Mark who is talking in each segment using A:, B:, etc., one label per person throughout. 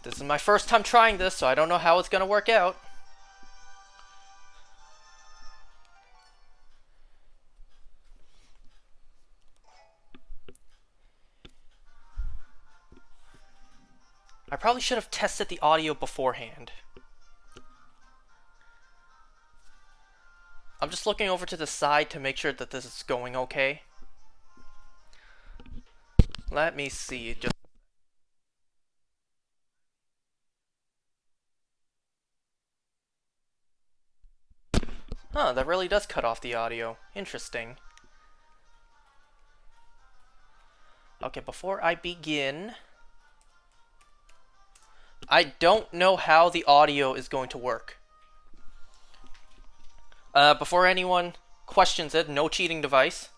A: This is my first time trying this, so I don't know how it's gonna work out. I probably should have tested the audio beforehand. I'm just looking over to the side to make sure that this is going okay. Let me see. Huh, that really does cut off the audio. Interesting. Okay, before I begin, I don't know how the audio is going to work. Before anyone questions it, no cheating device.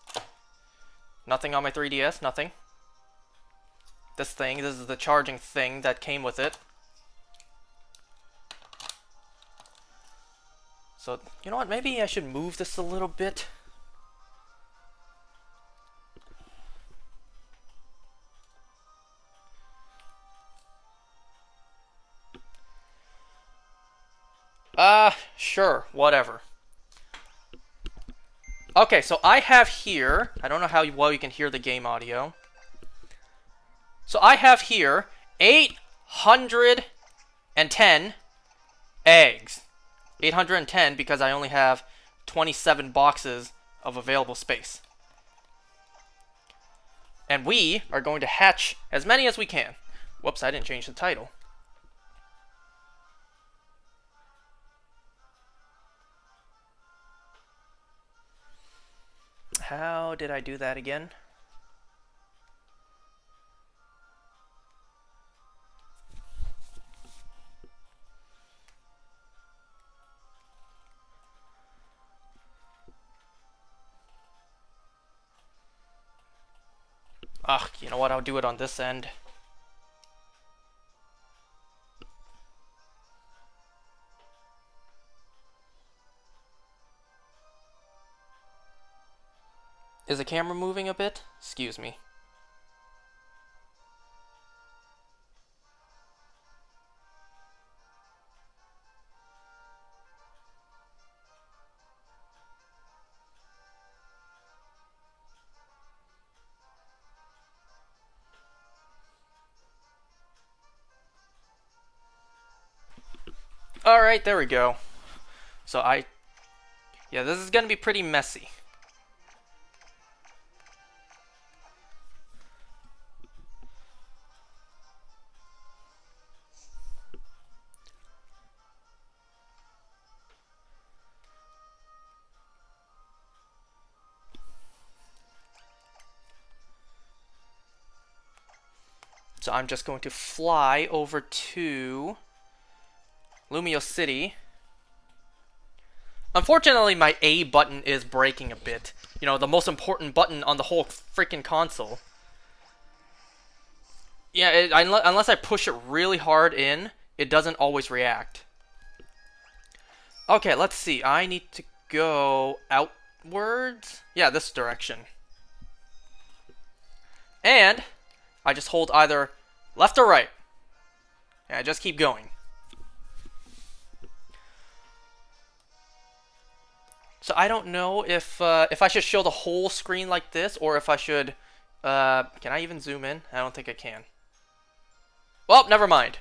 A: Nothing on my 3DS, nothing. This is the charging thing that came with it. So, you know what, maybe I should move this a little bit. Sure, whatever. Okay, so I have here, I don't know how well you can hear the game audio. So I have here 810 eggs. 810 because I only have 27 boxes of available space. And we are going to hatch as many as we can. Whoops, I didn't change the title. How did I do that again? Ugh, you know what? I'll do it on this end. Is the camera moving a bit? Excuse me. Alright, there we go. So yeah, this is gonna be pretty messy. So I'm just going to fly over to Lumio City. Unfortunately, my A button is breaking a bit. You know, the most important button on the whole freaking console. Yeah, unless I push it really hard in, it doesn't always react. Okay, let's see. I need to go outwards. Yeah, this direction. And I just hold either left or right. And I just keep going. So I don't know if I should show the whole screen like this, or if I should... can I even zoom in? I don't think I can. Well, never mind.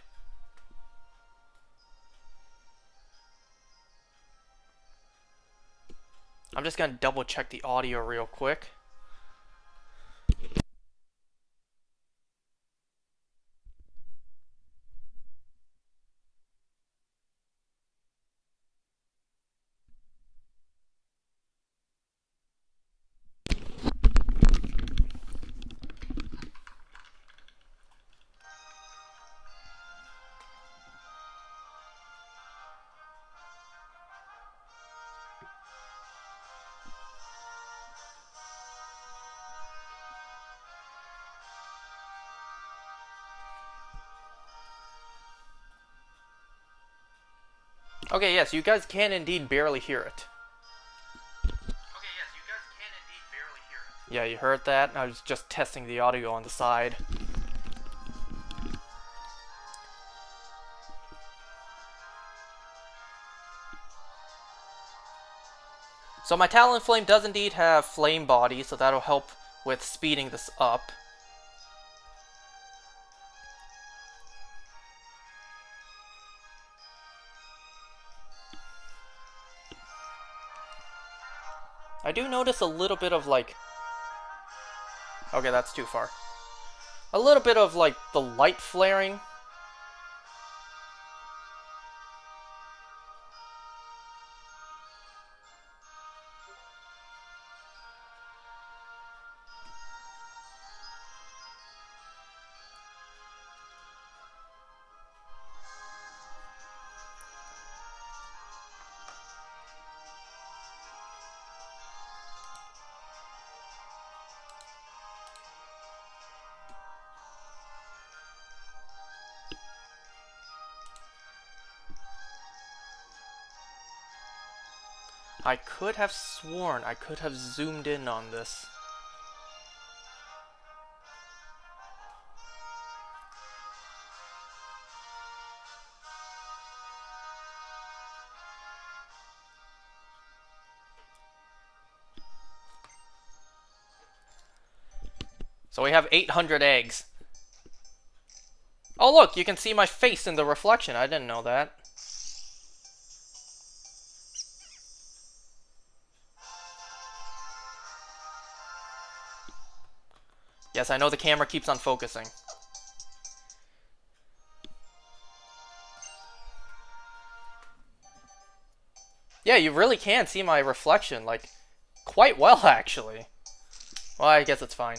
A: I'm just going to double check the audio real quick. Okay, yes, you guys can indeed barely hear it. Yeah, you heard that? I was just testing the audio on the side. So my Talonflame does indeed have Flame Body, so that'll help with speeding this up. I do notice a little bit of like... Okay, that's too far. A little bit of like the light flaring. I could have sworn I could have zoomed in on this. So we have 800 eggs. Oh look, you can see my face in the reflection. I didn't know that. Yes, I know the camera keeps on focusing. Yeah, you really can see my reflection, like, quite well, actually. Well, I guess it's fine.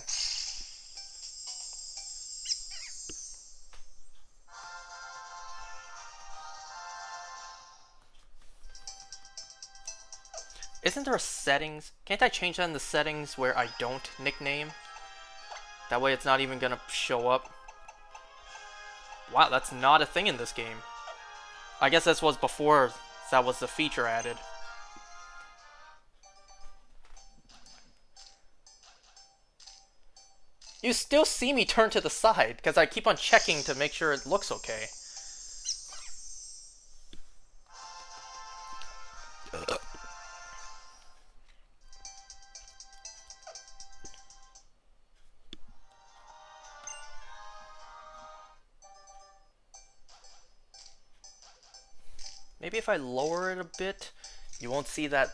A: Isn't there a settings? Can't I change that in the settings where I don't nickname? That way it's not even gonna show up. Wow, that's not a thing in this game. I guess this was before that was the feature added. You still see me turn to the side, because I keep on checking to make sure it looks okay. Maybe if I lower it a bit, you won't see that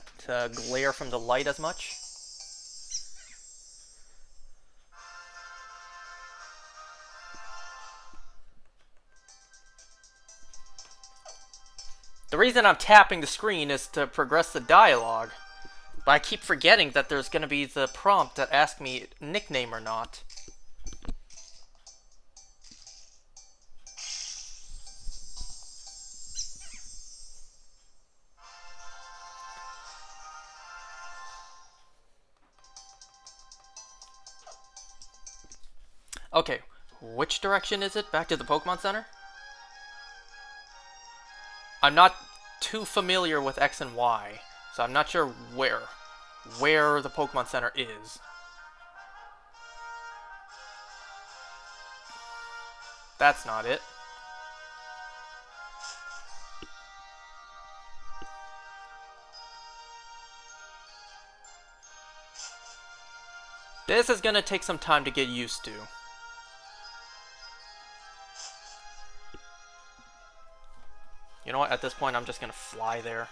A: glare from the light as much. The reason I'm tapping the screen is to progress the dialogue, but I keep forgetting that there's going to be the prompt that asks me nickname or not. Okay, which direction is it? Back to the Pokemon Center? I'm not too familiar with X and Y, so I'm not sure where the Pokemon Center is. That's not it. This is gonna take some time to get used to. You know what, at this point I'm just gonna fly there.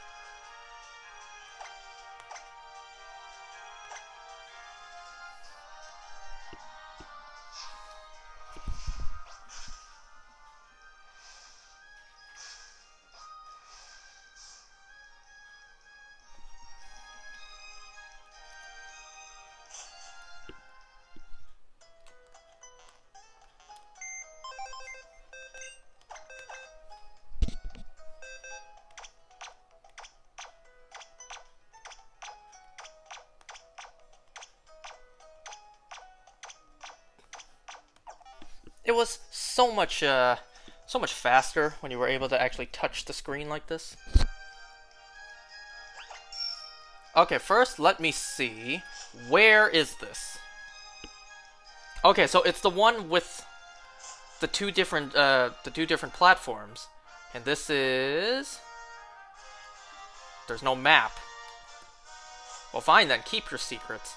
A: It was so much faster when you were able to actually touch the screen like this. Okay, first let me see. Where is this? Okay, so it's the one with the two different platforms, and this is. There's no map. Well, fine then. Keep your secrets.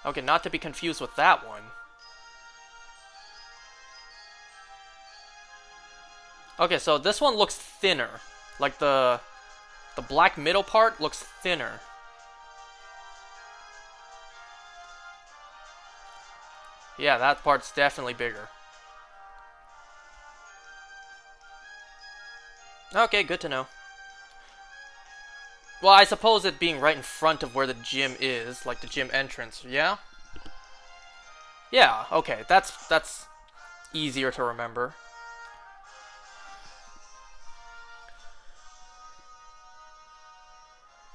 A: Okay, not to be confused with that one. Okay, so this one looks thinner. Like the black middle part looks thinner. Yeah, that part's definitely bigger. Okay, good to know. Well, I suppose it being right in front of where the gym is, like the gym entrance, yeah? Yeah, okay, that's easier to remember.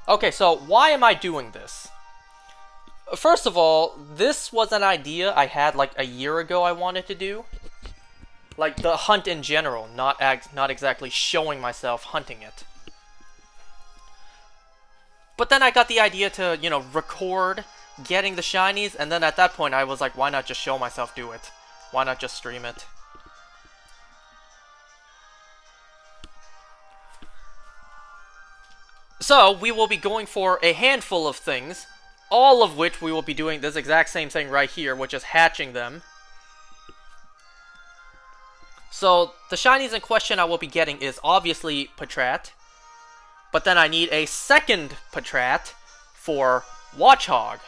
A: Okay, so why am I doing this? First of all, this was an idea I had like a year ago I wanted to do. Like the hunt in general, not exactly showing myself hunting it. But then I got the idea to, you know, record getting the shinies, and then at that point I was like, why not just show myself do it? Why not just stream it? So, we will be going for a handful of things, all of which we will be doing this exact same thing right here, which is hatching them. So, the shinies in question I will be getting is obviously Patrat, but then I need a second Patrat for Watchog.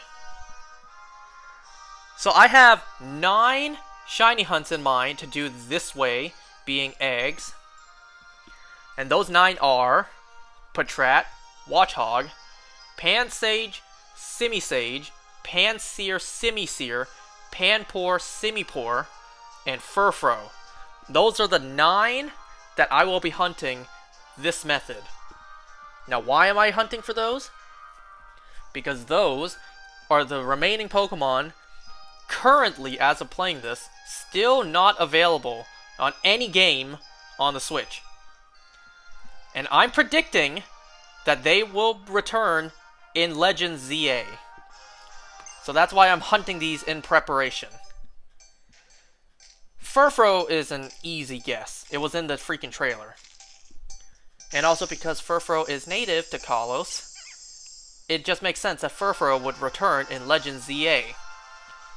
A: So I have 9 shiny hunts in mind to do this way, being eggs. And those 9 are Patrat, Watchog, Pansage, Simisage, Panseer, Simiseer, Panpour, Simipour, and Furfro. Those are the 9 that I will be hunting this method. Now, why am I hunting for those? Because those are the remaining Pokemon currently, as of playing this, still not available on any game on the Switch. And I'm predicting that they will return in Legends ZA. So that's why I'm hunting these in preparation. Furfro is an easy guess. It was in the freaking trailer. And also because Furfro is native to Kalos, it just makes sense that Furfro would return in Legends ZA.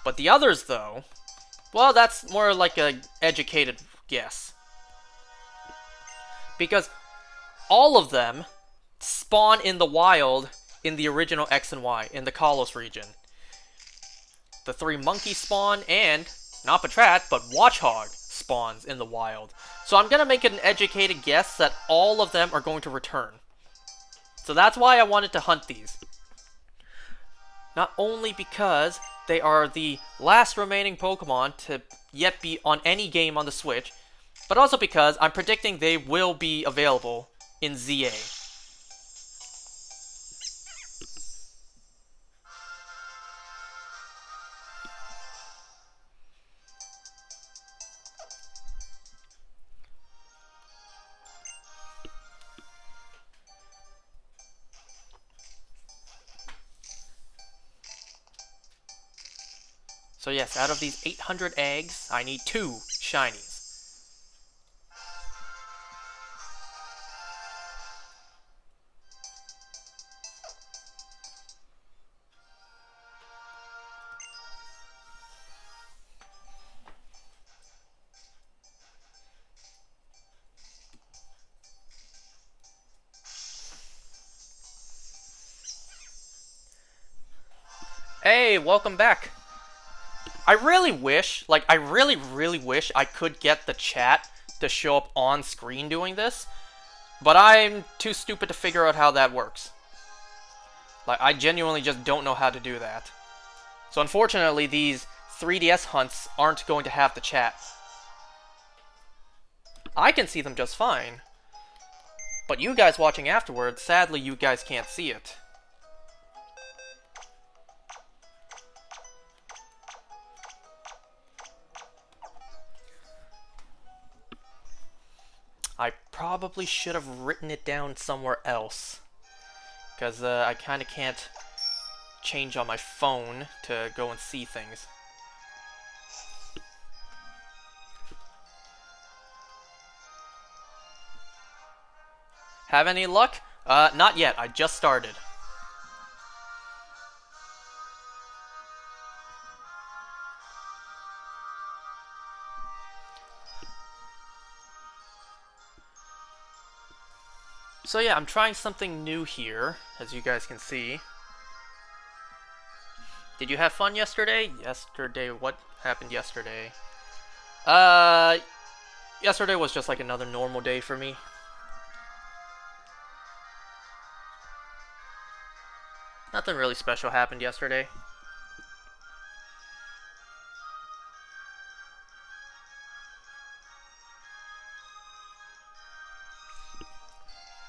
A: But the others, though, well, that's more like an educated guess. Because all of them spawn in the wild in the original X and Y, in the Kalos region. The 3 monkeys spawn, and, not Patrat, but Watchog spawns in the wild. So I'm going to make an educated guess that all of them are going to return. So that's why I wanted to hunt these. Not only because they are the last remaining Pokemon to yet be on any game on the Switch, but also because I'm predicting they will be available in ZA. So yes, out of these 800 eggs, I need 2 shinies. Hey, welcome back. I really wish, I really wish I could get the chat to show up on screen doing this, but I'm too stupid to figure out how that works. I genuinely just don't know how to do that. So unfortunately, these 3DS hunts aren't going to have the chat. I can see them just fine, but you guys watching afterwards, sadly you guys can't see it. I probably should have written it down somewhere else, because I kind of can't change on my phone to go and see things. Have any luck? Not yet. I just started. So yeah, I'm trying something new here, as you guys can see. Did you have fun yesterday? Yesterday, what happened yesterday? Yesterday was just like another normal day for me. Nothing really special happened yesterday.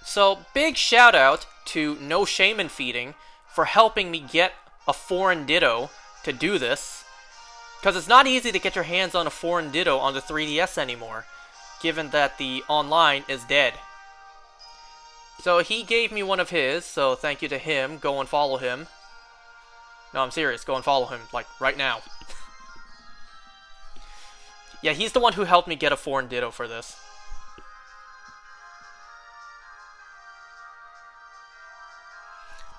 A: So, big shout out to No Shame in Feeding for helping me get a foreign Ditto to do this. Because it's not easy to get your hands on a foreign Ditto on the 3DS anymore, given that the online is dead. So he gave me one of his, so thank you to him. Go and follow him. No, I'm serious. Go and follow him, like, right now. Yeah, he's the one who helped me get a foreign Ditto for this.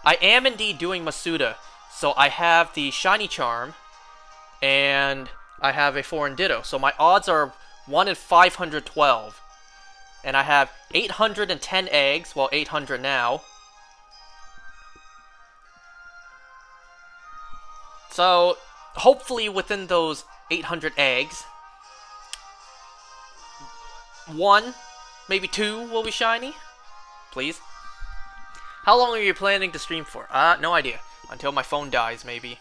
A: I am indeed doing Masuda. So I have the Shiny Charm, and I have a foreign Ditto. So my odds are 1 in 512. And I have 810 eggs, well, 800 now. So, hopefully within those 800 eggs, 1, maybe 2 will be shiny. Please. How long are you planning to stream for? No idea. Until my phone dies, maybe.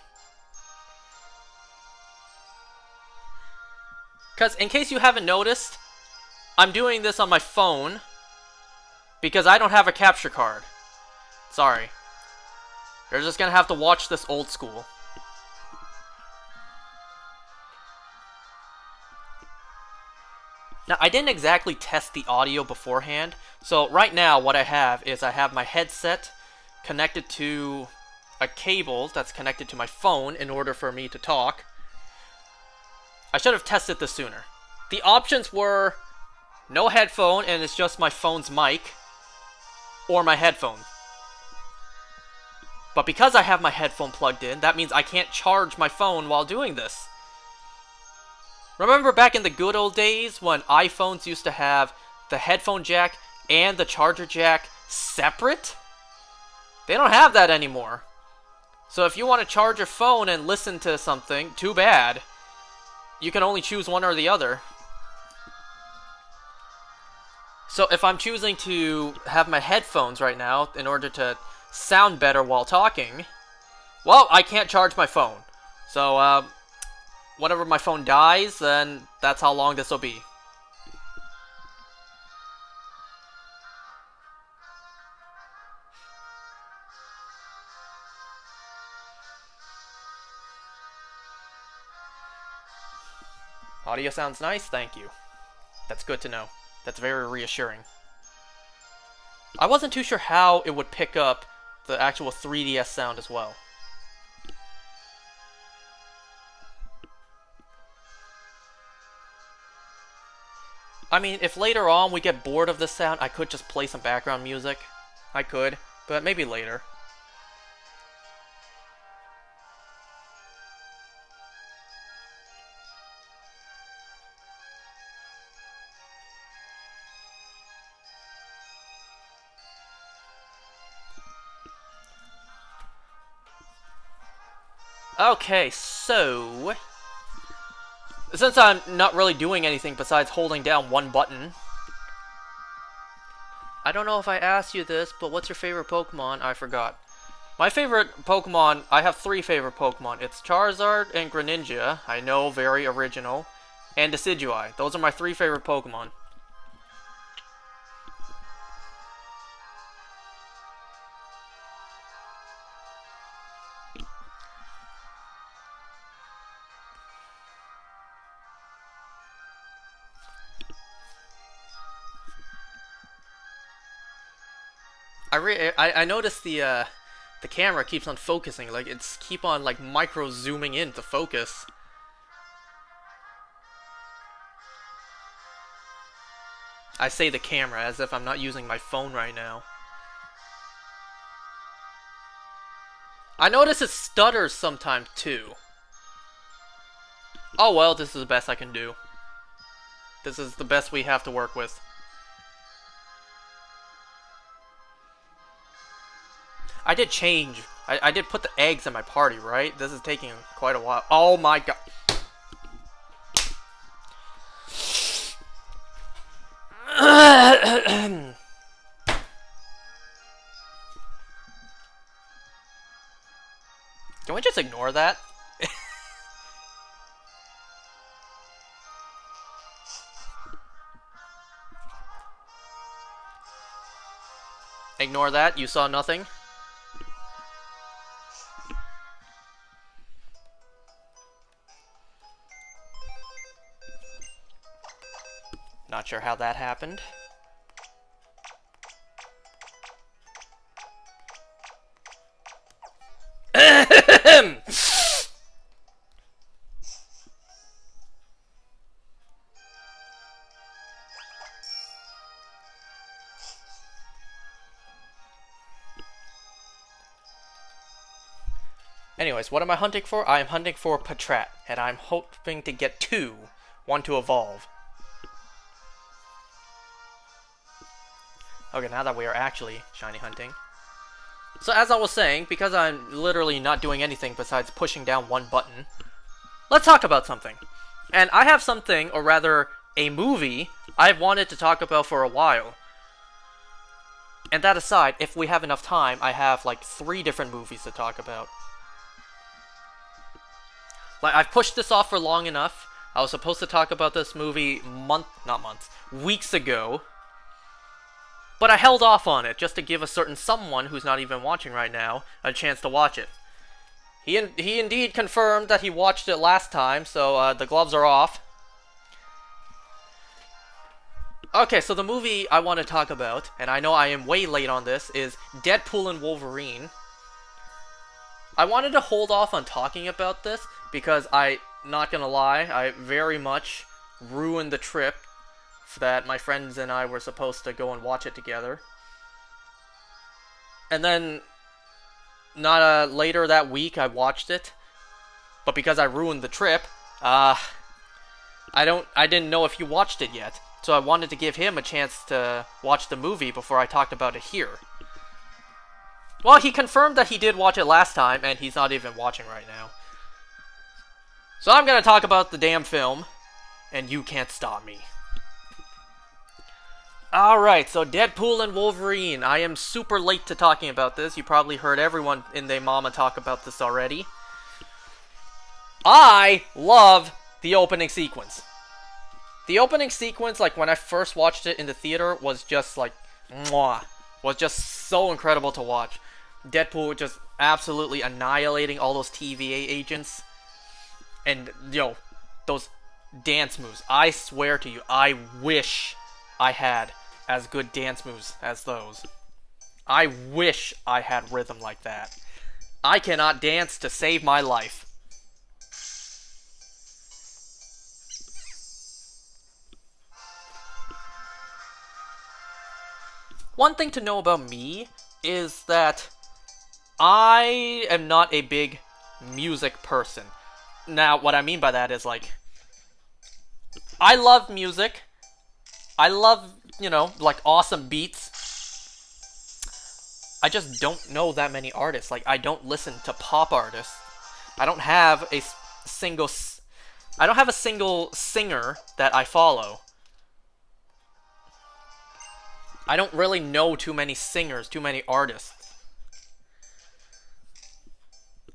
A: Because, in case you haven't noticed, I'm doing this on my phone because I don't have a capture card. Sorry. You're just gonna have to watch this old school. Now, I didn't exactly test the audio beforehand, so right now what I have is I have my headset connected to a cable that's connected to my phone in order for me to talk. I should have tested this sooner. The options were no headphone and it's just my phone's mic, or my headphone. But because I have my headphone plugged in, that means I can't charge my phone while doing this. Remember back in the good old days when iPhones used to have the headphone jack and the charger jack separate? They don't have that anymore. So if you want to charge your phone and listen to something, too bad. You can only choose one or the other. So if I'm choosing to have my headphones right now in order to sound better while talking, well, I can't charge my phone. So, whenever my phone dies, then that's how long this will be. Audio sounds nice, thank you. That's good to know. That's very reassuring. I wasn't too sure how it would pick up the actual 3DS sound as well. I mean, if later on we get bored of this sound, I could just play some background music. I could, but maybe later. Okay, so since I'm not really doing anything besides holding down one button, I don't know if I asked you this, but what's your favorite Pokemon? I forgot. My favorite Pokemon, I have 3 favorite Pokemon. It's Charizard and Greninja, I know, very original, and Decidueye. Those are my 3 favorite Pokemon. I noticed the camera keeps on focusing, like it's keep on like micro zooming in to focus. I say the camera as if I'm not using my phone right now. I notice it stutters sometimes too. Oh well, this is the best I can do. This is the best we have to work with. I did change. I did put the eggs in my party, right? This is taking quite a while. Oh my god. Can we just ignore that? Ignore that, you saw nothing? Not sure how that happened. Anyways, what am I hunting for? I am hunting for Patrat, and I'm hoping to get 2. 1 to evolve. Okay, now that we are actually shiny hunting. So as I was saying, because I'm literally not doing anything besides pushing down one button, let's talk about something. And I have something, or rather, a movie, I've wanted to talk about for a while. And that aside, if we have enough time, I have like 3 different movies to talk about. Like, I've pushed this off for long enough. I was supposed to talk about this movie weeks ago. But I held off on it, just to give a certain someone who's not even watching right now a chance to watch it. He indeed confirmed that he watched it last time, so the gloves are off. Okay, so the movie I want to talk about, and I know I am way late on this, is Deadpool and Wolverine. I wanted to hold off on talking about this, because not gonna lie, I very much ruined the trip that my friends and I were supposed to go and watch it together. And then, later that week, I watched it. But because I ruined the trip, I didn't know if he watched it yet. So I wanted to give him a chance to watch the movie before I talked about it here. Well, he confirmed that he did watch it last time, and he's not even watching right now. So I'm gonna talk about the damn film, and you can't stop me. Alright, so Deadpool and Wolverine. I am super late to talking about this. You probably heard everyone in their mama talk about this already. I love the opening sequence. The opening sequence, like when I first watched it in the theater, was just like, mwah. Was just so incredible to watch. Deadpool just absolutely annihilating all those TVA agents. And, yo, those dance moves. I swear to you, I wish I had as good dance moves as those. I wish I had rhythm like that. I cannot dance to save my life. One thing to know about me is that I am not a big music person. Now, what I mean by that is, like, I love music. I love, like, awesome beats. I just don't know that many artists. Like, I don't listen to pop artists. I don't have a single singer that I follow. I don't really know too many singers, too many artists.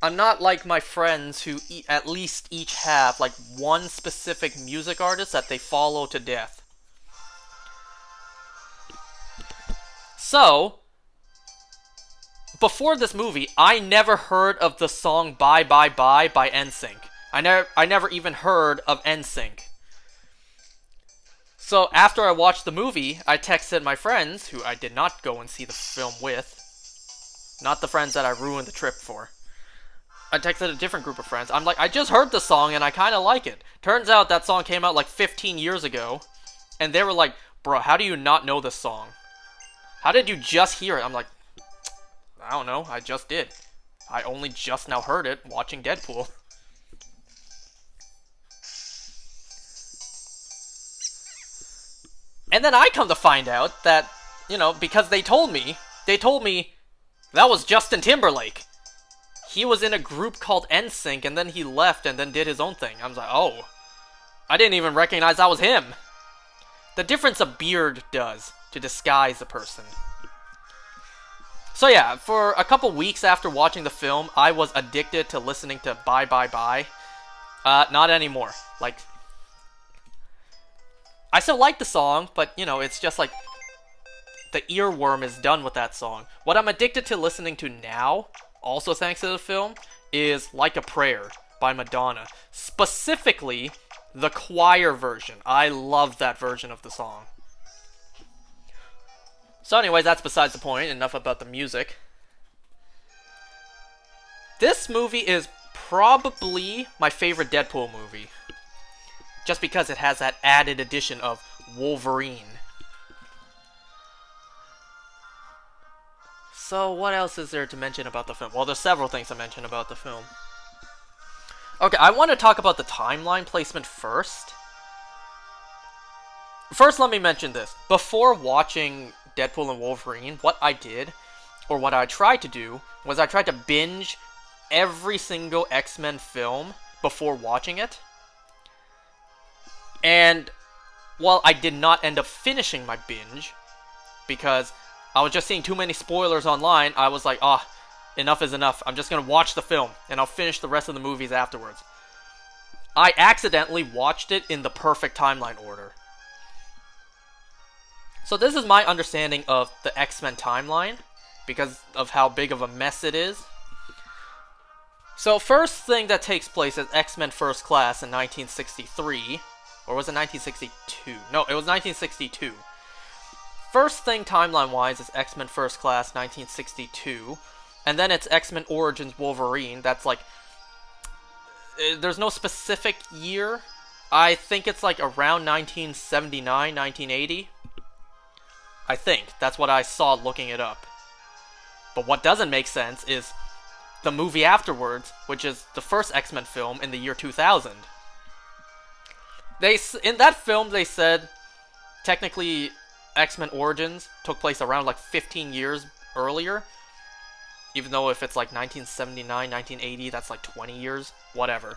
A: I'm not like my friends who at least each have, like, one specific music artist that they follow to death. So, before this movie, I never heard of the song Bye Bye Bye by NSYNC. I never even heard of NSYNC. So, after I watched the movie, I texted my friends, who I did not go and see the film with. Not the friends that I ruined the trip for. I texted a different group of friends. I'm like, I just heard the song and I kind of like it. Turns out that song came out like 15 years ago. And they were like, bro, how do you not know this song? How did you just hear it? I'm like, I don't know, I just did. I only just now heard it watching Deadpool. And then I come to find out that, you know, because they told me that was Justin Timberlake. He was in a group called NSYNC, and then he left and then did his own thing. I was like, oh, I didn't even recognize that was him. The difference a beard does to disguise a person. So yeah, for a couple weeks after watching the film, I was addicted to listening to Bye Bye Bye. Not anymore. Like, I still like the song, but, you know, it's just like, the earworm is done with that song. What I'm addicted to listening to now, also thanks to the film, is Like a Prayer by Madonna. Specifically, the choir version. I love that version of the song. So anyways, that's besides the point. Enough about the music. This movie is probably my favorite Deadpool movie. Just because it has that added addition of Wolverine. So what else is there to mention about the film? Well, there's several things to mention about the film. Okay, I want to talk about the timeline placement first. First, let me mention this. Before watching Deadpool and Wolverine, what I did, or what I tried to do, was I tried to binge every single X-Men film before watching it. And while I did not end up finishing my binge, because I was just seeing too many spoilers online, I was like, enough is enough. I'm just going to watch the film, and I'll finish the rest of the movies afterwards. I accidentally watched it in the perfect timeline order. So this is my understanding of the X-Men timeline, because of how big of a mess it is. So first thing that takes place is X-Men First Class in 1963. Or was it 1962? No, it was 1962. First thing timeline-wise is X-Men First Class 1962. And then it's X-Men Origins Wolverine. That's like, there's no specific year. I think it's like around 1979, 1980. I think. That's what I saw looking it up. But what doesn't make sense is the movie afterwards, which is the first X-Men film in the year 2000. In that film, they said, technically, X-Men Origins took place around like 15 years earlier. Even though if it's like 1979, 1980, that's like 20 years. Whatever.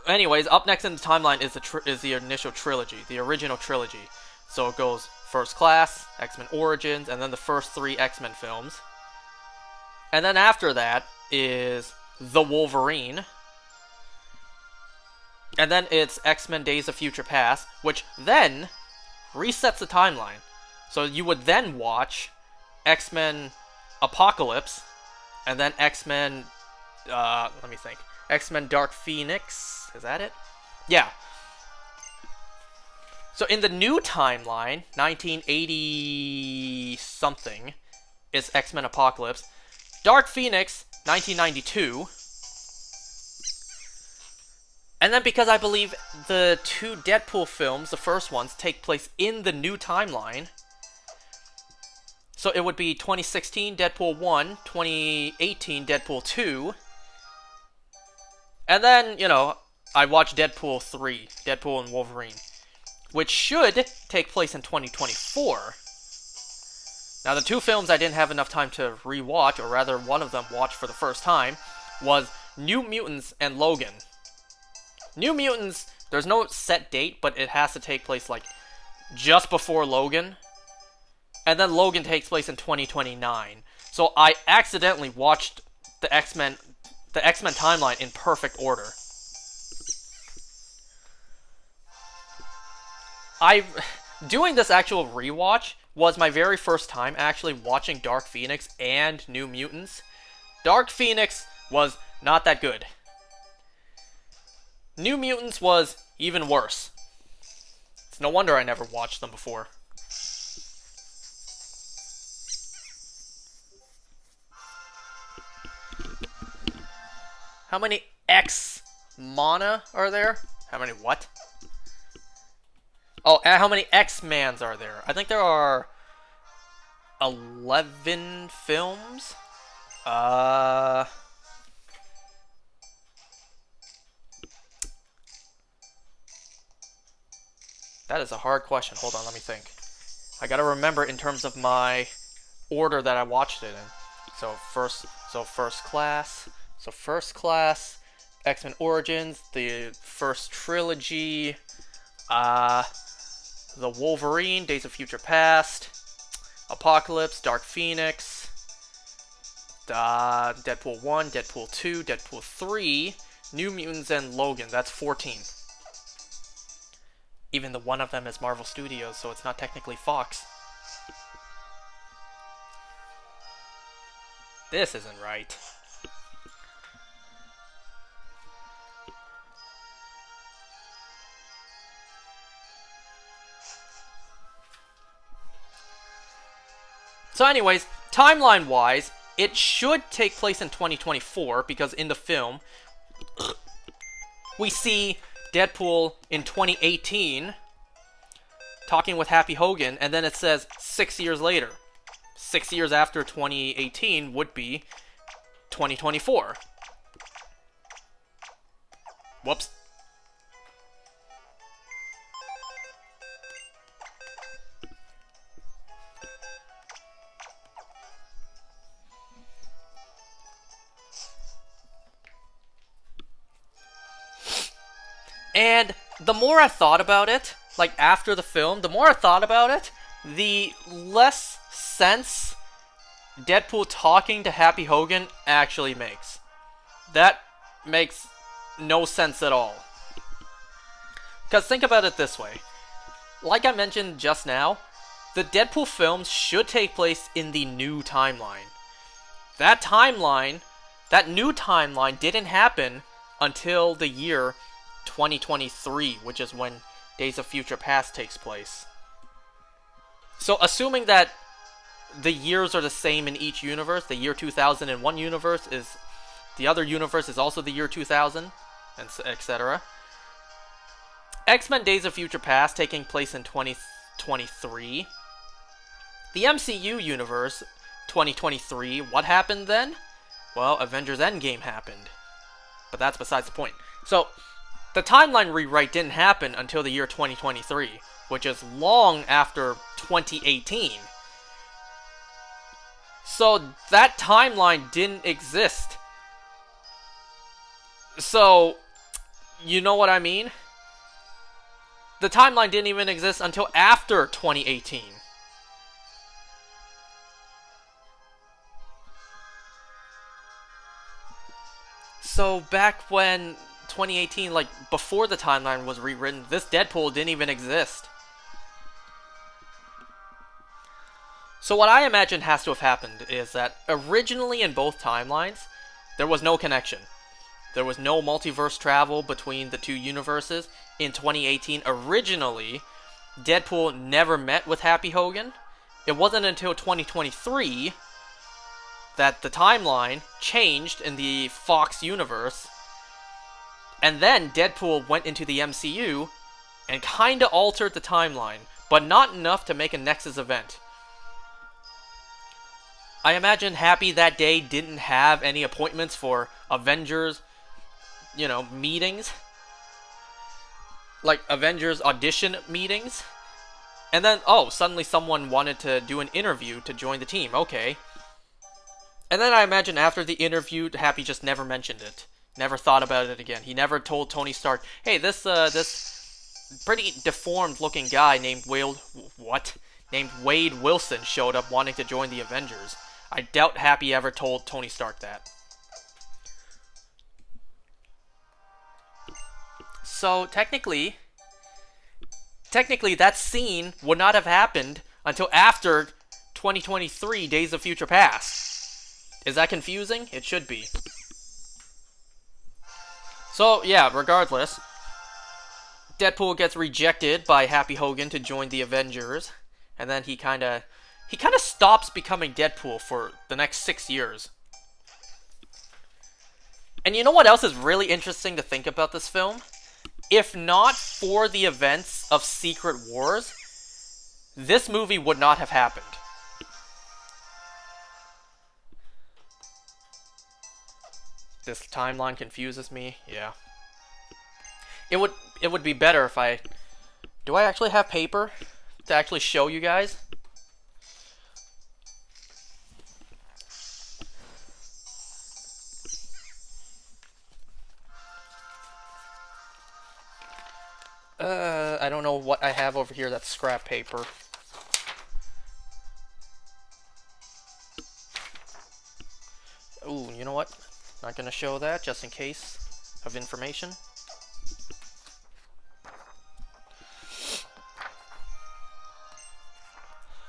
A: Anyways, up next in the timeline is the initial trilogy, the original trilogy. So it goes First Class, X-Men Origins, and then the first 3 X-Men films. And then after that is The Wolverine. And then it's X-Men Days of Future Past, which then resets the timeline. So you would then watch X-Men Apocalypse, and then X-Men, let me think, X-Men Dark Phoenix, is that it? Yeah. So in the new timeline, 1980-something, is X-Men Apocalypse. Dark Phoenix, 1992. And then because I believe the 2 Deadpool films, the first ones, take place in the new timeline. So it would be 2016 Deadpool 1, 2018 Deadpool 2. And then, you know, I watched Deadpool 3, Deadpool and Wolverine, which should take place in 2024. Now the 2 films I didn't have enough time to rewatch, or rather one of them watched for the first time, was New Mutants and Logan. New Mutants, there's no set date, but it has to take place, like, just before Logan. And then Logan takes place in 2029. So I accidentally watched the X-Men timeline in perfect order. Doing this actual rewatch was my very first time actually watching Dark Phoenix and New Mutants. Dark Phoenix was not that good. New Mutants was even worse. It's no wonder I never watched them before. How many X-Mana are there? How many what? Oh, how many X-Mans are there? I think there are 11 films. Uh... That is a hard question. Hold on, let me think. I gotta remember in terms of my order that I watched it in. First class. So first class, X-Men Origins, the first trilogy, the Wolverine, Days of Future Past, Apocalypse, Dark Phoenix, Deadpool 1, Deadpool 2, Deadpool 3, New Mutants, and Logan. That's 14. Even though one of them is Marvel Studios, so it's not technically Fox. This isn't right. So anyways, timeline-wise, it should take place in 2024, because in the film, we see Deadpool in 2018 talking with Happy Hogan, and then it says 6 years later. 6 years after 2018 would be 2024. Whoops. And the more I thought about it, like after the film, the more I thought about it, the less sense Deadpool talking to Happy Hogan actually makes. That makes no sense at all. Because think about it this way. Like I mentioned just now, the Deadpool films should take place in the new timeline. That new timeline didn't happen until the year 2023, which is when Days of Future Past takes place. So assuming that the years are the same in each universe, the year 2000 in one universe is the other universe is also the year 2000, and etc. X-Men Days of Future Past taking place in 2023. The MCU universe 2023, what happened then? Well, Avengers Endgame happened. But that's besides the point. So the timeline rewrite didn't happen until the year 2023, which is long after 2018. So that timeline didn't exist. So, you know what I mean? The timeline didn't even exist until after 2018. So back when 2018, like before the timeline was rewritten, this Deadpool didn't even exist. So what I imagine has to have happened is that originally in both timelines, there was no connection. There was no multiverse travel between the two universes. In 2018, originally, Deadpool never met with Happy Hogan. It wasn't until 2023 that the timeline changed in the Fox universe. And then Deadpool went into the MCU and kinda altered the timeline, but not enough to make a Nexus event. I imagine Happy that day didn't have any appointments for Avengers, meetings. Like Avengers audition meetings. And then, suddenly someone wanted to do an interview to join the team. Okay. And then I imagine after the interview, Happy just never mentioned it. Never thought about it again. He never told Tony Stark, hey, this pretty deformed looking guy named Wade Wilson showed up wanting to join the Avengers. I doubt Happy ever told Tony Stark that. So technically that scene would not have happened until after 2023 Days of Future Past. Is that confusing? It should be. So, yeah, regardless, Deadpool gets rejected by Happy Hogan to join the Avengers, and then he kind of stops becoming Deadpool for the next 6 years. And you know what else is really interesting to think about this film? if not for the events of Secret Wars, this movie would not have happened. This timeline confuses me. Yeah. It would be better if I... Do I actually have paper to actually show you guys? I don't know what I have over here that's scrap paper. Ooh, you know what? Not gonna show that, just in case of information.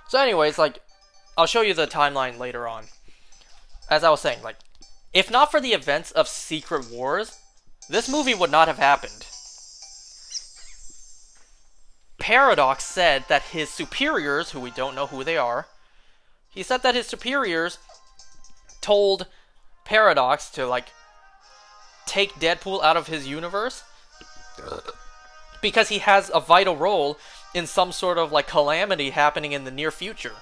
A: So anyways, like, I'll show you the timeline later on. As I was saying, like, if not for the events of Secret Wars, this movie would not have happened. Paradox said that his superiors, who we don't know who they are, he said that his superiors told Paradox to, like, take Deadpool out of his universe because he has a vital role in some sort of, like, calamity happening in the near future.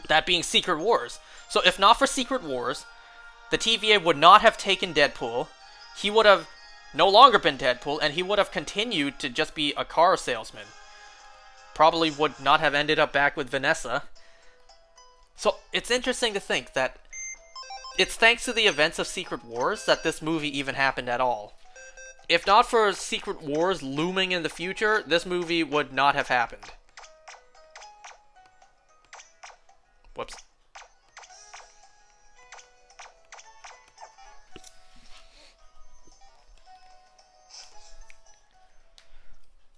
A: That being Secret Wars. So if not for Secret Wars, the TVA would not have taken Deadpool. He would have no longer been Deadpool, and he would have continued to just be a car salesman. Probably would not have ended up back with Vanessa. So it's interesting to think that it's thanks to the events of Secret Wars that this movie even happened at all. If not for Secret Wars looming in the future, this movie would not have happened. Whoops.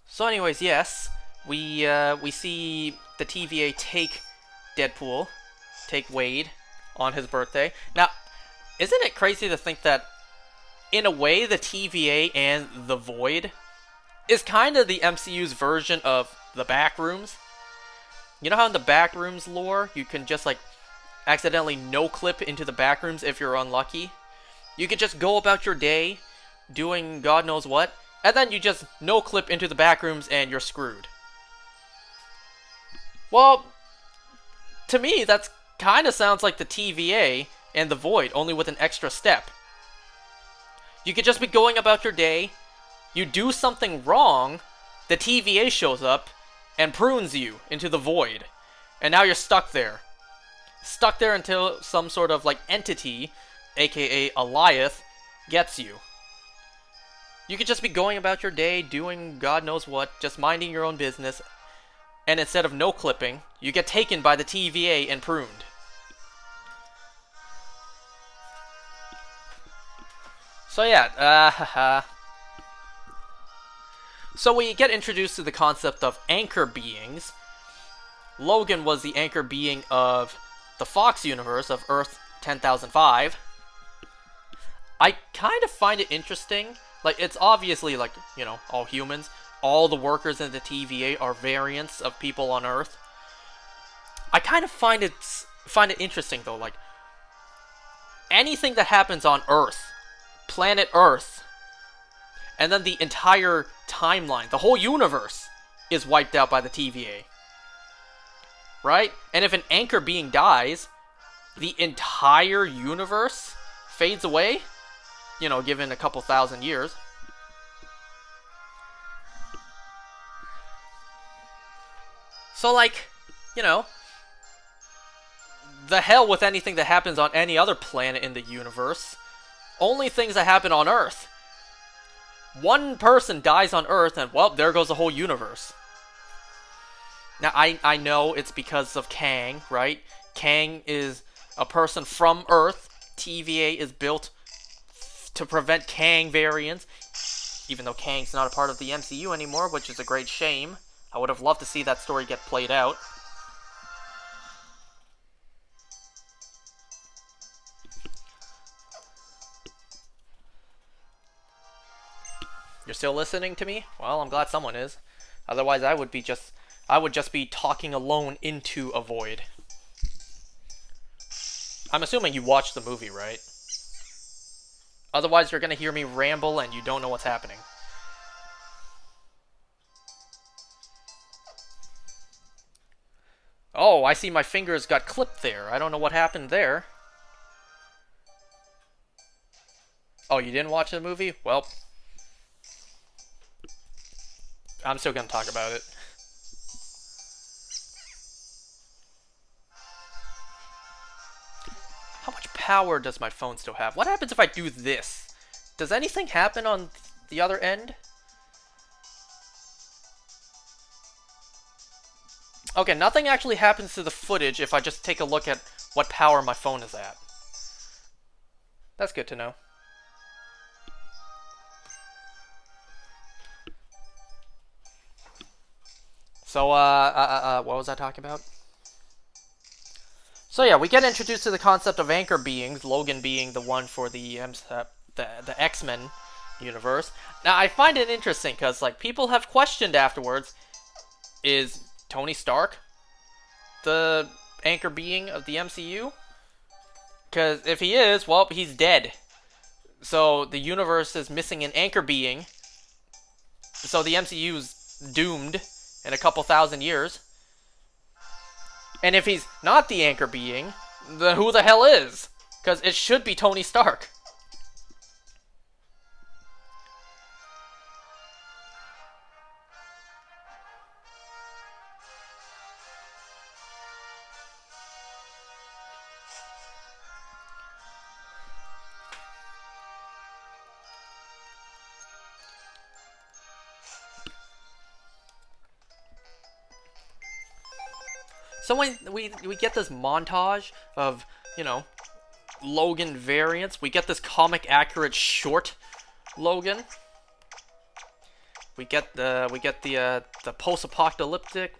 A: So anyways, yes, we see the TVA take Deadpool, take Wade on his birthday. Now, isn't it crazy to think that, in a way, the TVA and the Void is kind of the MCU's version of the Backrooms? You know how in the Backrooms lore, you can just, like, accidentally no-clip into the Backrooms if you're unlucky? You could just go about your day doing God knows what, and then you just no-clip into the Backrooms and you're screwed. Well, to me, that's kind of sounds like the TVA and the Void, only with an extra step. You could just be going about your day, you do something wrong, the TVA shows up and prunes you into the Void, and now you're stuck there. Stuck there until some sort of, like, entity, aka Goliath, gets you. You could just be going about your day, doing God knows what, just minding your own business, and instead of no-clipping, you get taken by the TVA and pruned. So yeah, so we get introduced to the concept of anchor beings. Logan was the anchor being of the Fox universe of Earth 10,005. I kind of find it interesting. Like, it's obviously, like, you know, all humans. All the workers in the TVA are variants of people on Earth. I kind of find it interesting, though. Like, anything that happens on Earth, planet Earth, and then the entire timeline, the whole universe, is wiped out by the TVA. Right? And if an anchor being dies, the entire universe fades away. You know, given a couple thousand years. So, like, you know, the hell with anything that happens on any other planet in the universe. Only things that happen on Earth. One person dies on Earth and, well, there goes the whole universe. Now, I know it's because of Kang, right? Kang is a person from Earth. TVA is built to prevent Kang variants, even though Kang's not a part of the MCU anymore, which is a great shame. I would have loved to see that story get played out. You're still listening to me? Well, I'm glad someone is. Otherwise, I would just be talking alone into a void. I'm assuming you watched the movie, right? Otherwise, you're going to hear me ramble and you don't know what's happening. Oh, I see my fingers got clipped there. I don't know what happened there. Oh, you didn't watch the movie? Well, I'm still gonna talk about it. How much power does my phone still have? What happens if I do this? Does anything happen on the other end? Okay, nothing actually happens to the footage if I just take a look at what power my phone is at. That's good to know. So, what was I talking about? So yeah, we get introduced to the concept of anchor beings, Logan being the one for the X-Men universe. Now, I find it interesting, because, like, people have questioned afterwards, is Tony Stark the anchor being of the MCU? Because if he is, well, he's dead. So the universe is missing an anchor being. So the MCU's doomed in a couple thousand years. And if he's not the anchor being, then who the hell is? Because it should be Tony Stark. So when we get this montage of, you know, Logan variants, we get this comic accurate short Logan. We get the post-apocalyptic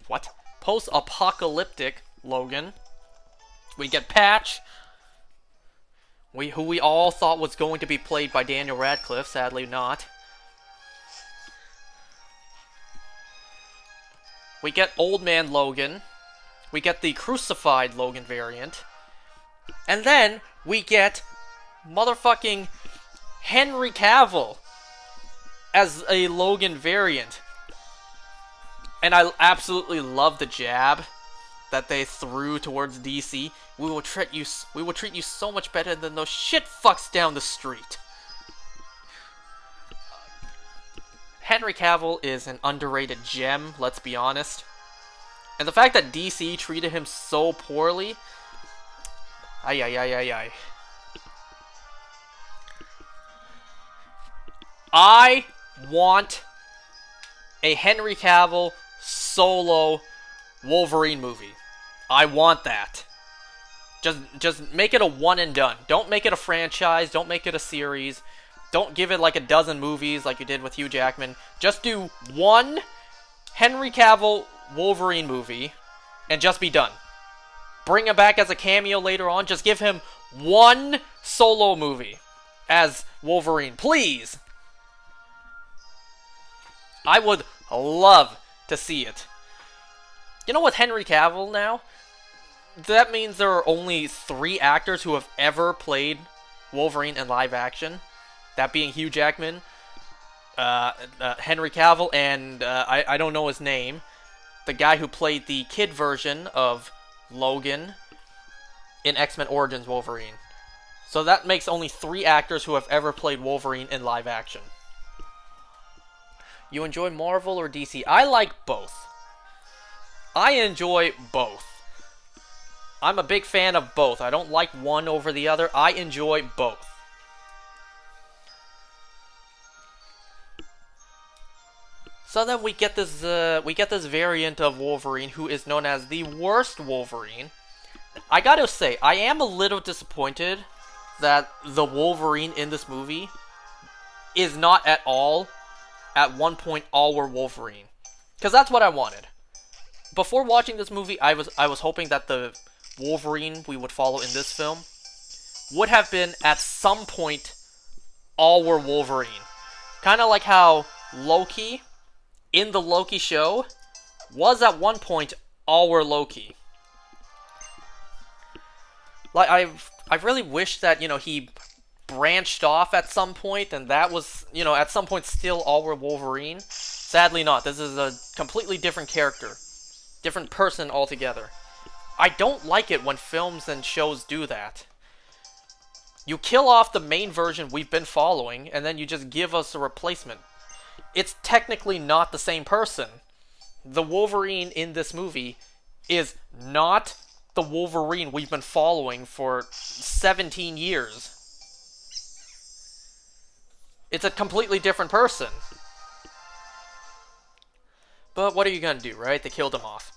A: post-apocalyptic Logan. We get Patch, who we all thought was going to be played by Daniel Radcliffe, sadly not. We get Old Man Logan. We get the crucified Logan variant. And then we get motherfucking Henry Cavill as a Logan variant. And I absolutely love the jab that they threw towards DC. We will treat you so much better than those shit fucks down the street. Henry Cavill is an underrated gem, let's be honest. And the fact that DC treated him so poorly... I want a Henry Cavill solo Wolverine movie. I want that. Just make it a one and done. Don't make it a franchise. Don't make it a series. Don't give it like a dozen movies like you did with Hugh Jackman. Just do one Henry Cavill Wolverine movie and just be done. Bring him back as a cameo later on. Just give him one solo movie as Wolverine, please. I would love to see it. You know, with Henry Cavill now, that means there are only 3 actors who have ever played Wolverine in live action. That being Hugh Jackman, Henry Cavill, and I don't know his name. The guy who played the kid version of Logan in X-Men Origins Wolverine. So that makes only 3 actors who have ever played Wolverine in live action. You enjoy Marvel or DC? I like both. I enjoy both. I'm a big fan of both. I don't like one over the other. I enjoy both. So then we get this variant of Wolverine who is known as the worst Wolverine. I gotta say, I am a little disappointed that the Wolverine in this movie is not at all, at one point, all were Wolverine. Because that's what I wanted. Before watching this movie, I was hoping that the Wolverine we would follow in this film would have been, at some point, all were Wolverine. Kind of like how Loki... in the Loki show, was at one point all were Loki. Like, I really wish that, you know, he branched off at some point, and that was, you know, at some point still all were Wolverine. Sadly not. This is a completely different character. Different person altogether. I don't like it when films and shows do that. You kill off the main version we've been following, and then you just give us a replacement. It's technically not the same person. The Wolverine in this movie is not the Wolverine we've been following for 17 years. It's a completely different person. But what are you gonna do, right? They killed him off.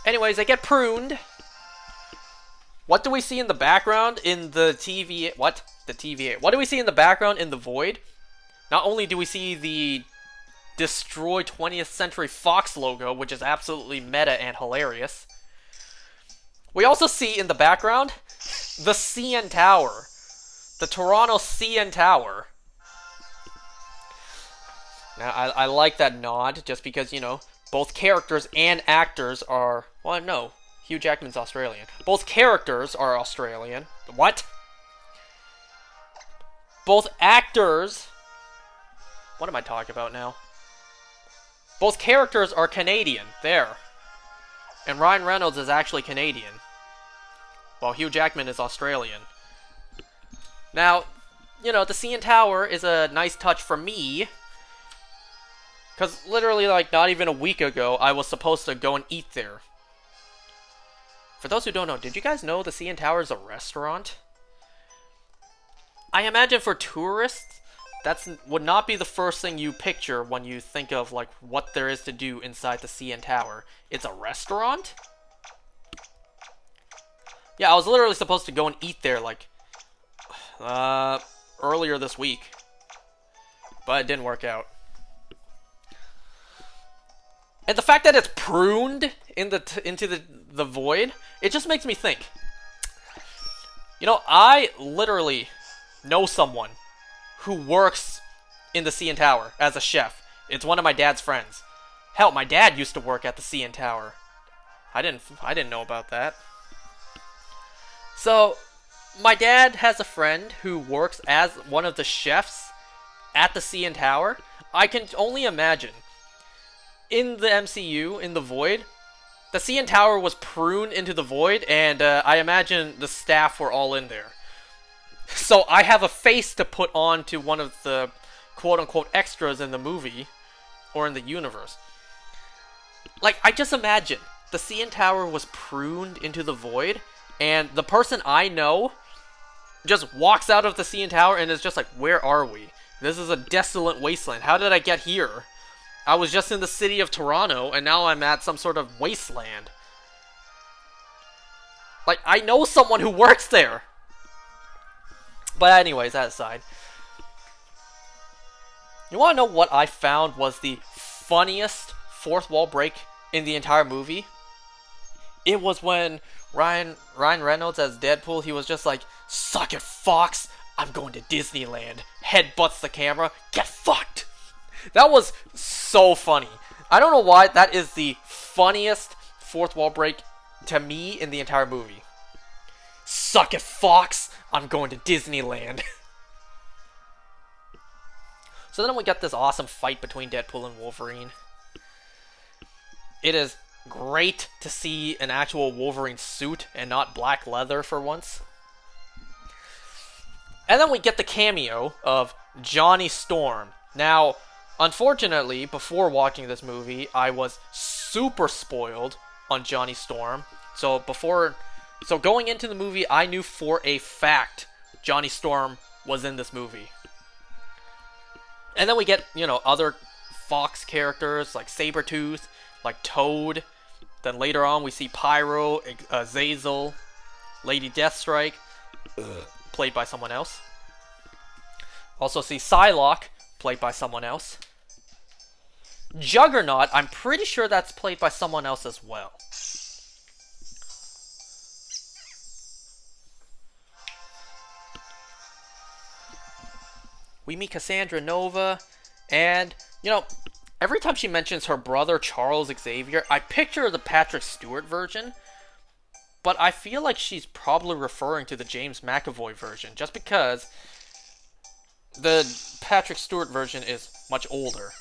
A: Anyways, they get pruned. What do we see in the background in the TV? What? The TVA. What do we see in the background in the Void? Not only do we see the Destroy 20th Century Fox logo, which is absolutely meta and hilarious. We also see in the background the CN Tower. The Toronto CN Tower. Now, I like that nod, just because, you know, both characters and actors are... Well, no. Hugh Jackman's Australian. Both characters are Australian. What? Both actors... What am I talking about now? Both characters are Canadian. There. And Ryan Reynolds is actually Canadian, while Hugh Jackman is Australian. Now, you know, the CN Tower is a nice touch for me, because literally, like, not even a week ago, I was supposed to go and eat there. For those who don't know, did you guys know the CN Tower is a restaurant? I imagine for tourists, that would not be the first thing you picture when you think of, like, what there is to do inside the CN Tower. It's a restaurant? Yeah, I was literally supposed to go and eat there, like, earlier this week. But it didn't work out. And the fact that it's pruned into the Void, it just makes me think. You know, I literally know someone who works in the CN Tower as a chef. It's one of my dad's friends. Hell, my dad used to work at the CN Tower. I didn't know about that. So, my dad has a friend who works as one of the chefs at the CN Tower. I can only imagine, in the MCU, in the Void, the CN Tower was pruned into the Void, and I imagine the staff were all in there. So I have a face to put on to one of the quote-unquote extras in the movie, or in the universe. Like, I just imagine the CN Tower was pruned into the Void, and the person I know just walks out of the CN Tower and is just like, where are we? This is a desolate wasteland. How did I get here? I was just in the city of Toronto, and now I'm at some sort of wasteland. Like, I know someone who works there. But anyways, that aside. You want to know what I found was the funniest fourth wall break in the entire movie? It was when Ryan Reynolds as Deadpool, he was just like, suck it, Fox, I'm going to Disneyland. Headbutts the camera, get fucked. That was so funny. I don't know why, that is the funniest fourth wall break to me in the entire movie. Suck it, Fox, I'm going to Disneyland. So then we got this awesome fight between Deadpool and Wolverine. It is great to see an actual Wolverine suit and not black leather for once. And then we get the cameo of Johnny Storm. Now, unfortunately, before watching this movie, I was super spoiled on Johnny Storm. So going into the movie, I knew for a fact Johnny Storm was in this movie. And then we get, you know, other Fox characters like Sabretooth, like Toad. Then later on we see Pyro, Azazel, Lady Deathstrike, played by someone else. Also see Psylocke, played by someone else. Juggernaut, I'm pretty sure that's played by someone else as well. We meet Cassandra Nova, and, you know, every time she mentions her brother Charles Xavier, I picture the Patrick Stewart version, but I feel like she's probably referring to the James McAvoy version, just because the Patrick Stewart version is much older.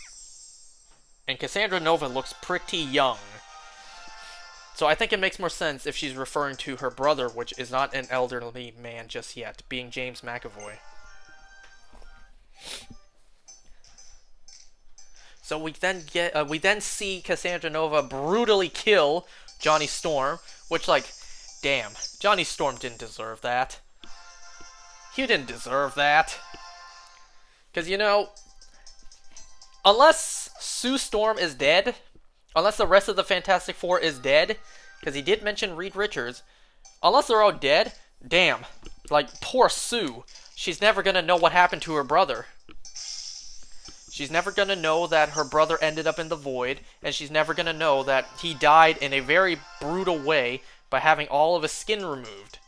A: And Cassandra Nova looks pretty young. So I think it makes more sense if she's referring to her brother, which is not an elderly man just yet, being James McAvoy. So we then see Cassandra Nova brutally kill Johnny Storm, which, like, damn, Johnny Storm didn't deserve that. He didn't deserve that. Because, you know, unless Sue Storm is dead, unless the rest of the Fantastic Four is dead, because he did mention Reed Richards, unless they're all dead, damn, like, poor Sue. She's never gonna know what happened to her brother. She's never gonna know that her brother ended up in the void, and she's never gonna know that he died in a very brutal way by having all of his skin removed.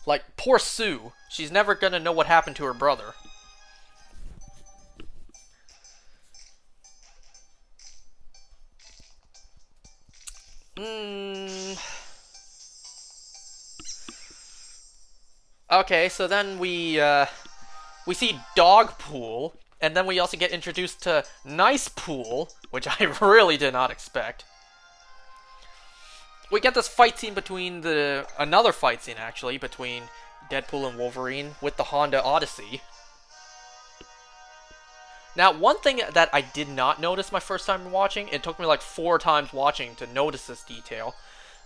A: Like, poor Sue. She's never gonna know what happened to her brother. Okay, so then we see Dogpool, and then we also get introduced to Nice Pool, which I really did not expect. We get this fight scene between another fight scene actually, between Deadpool and Wolverine with the Honda Odyssey. Now, one thing that I did not notice my first time watching, it took me like 4 times watching to notice this detail.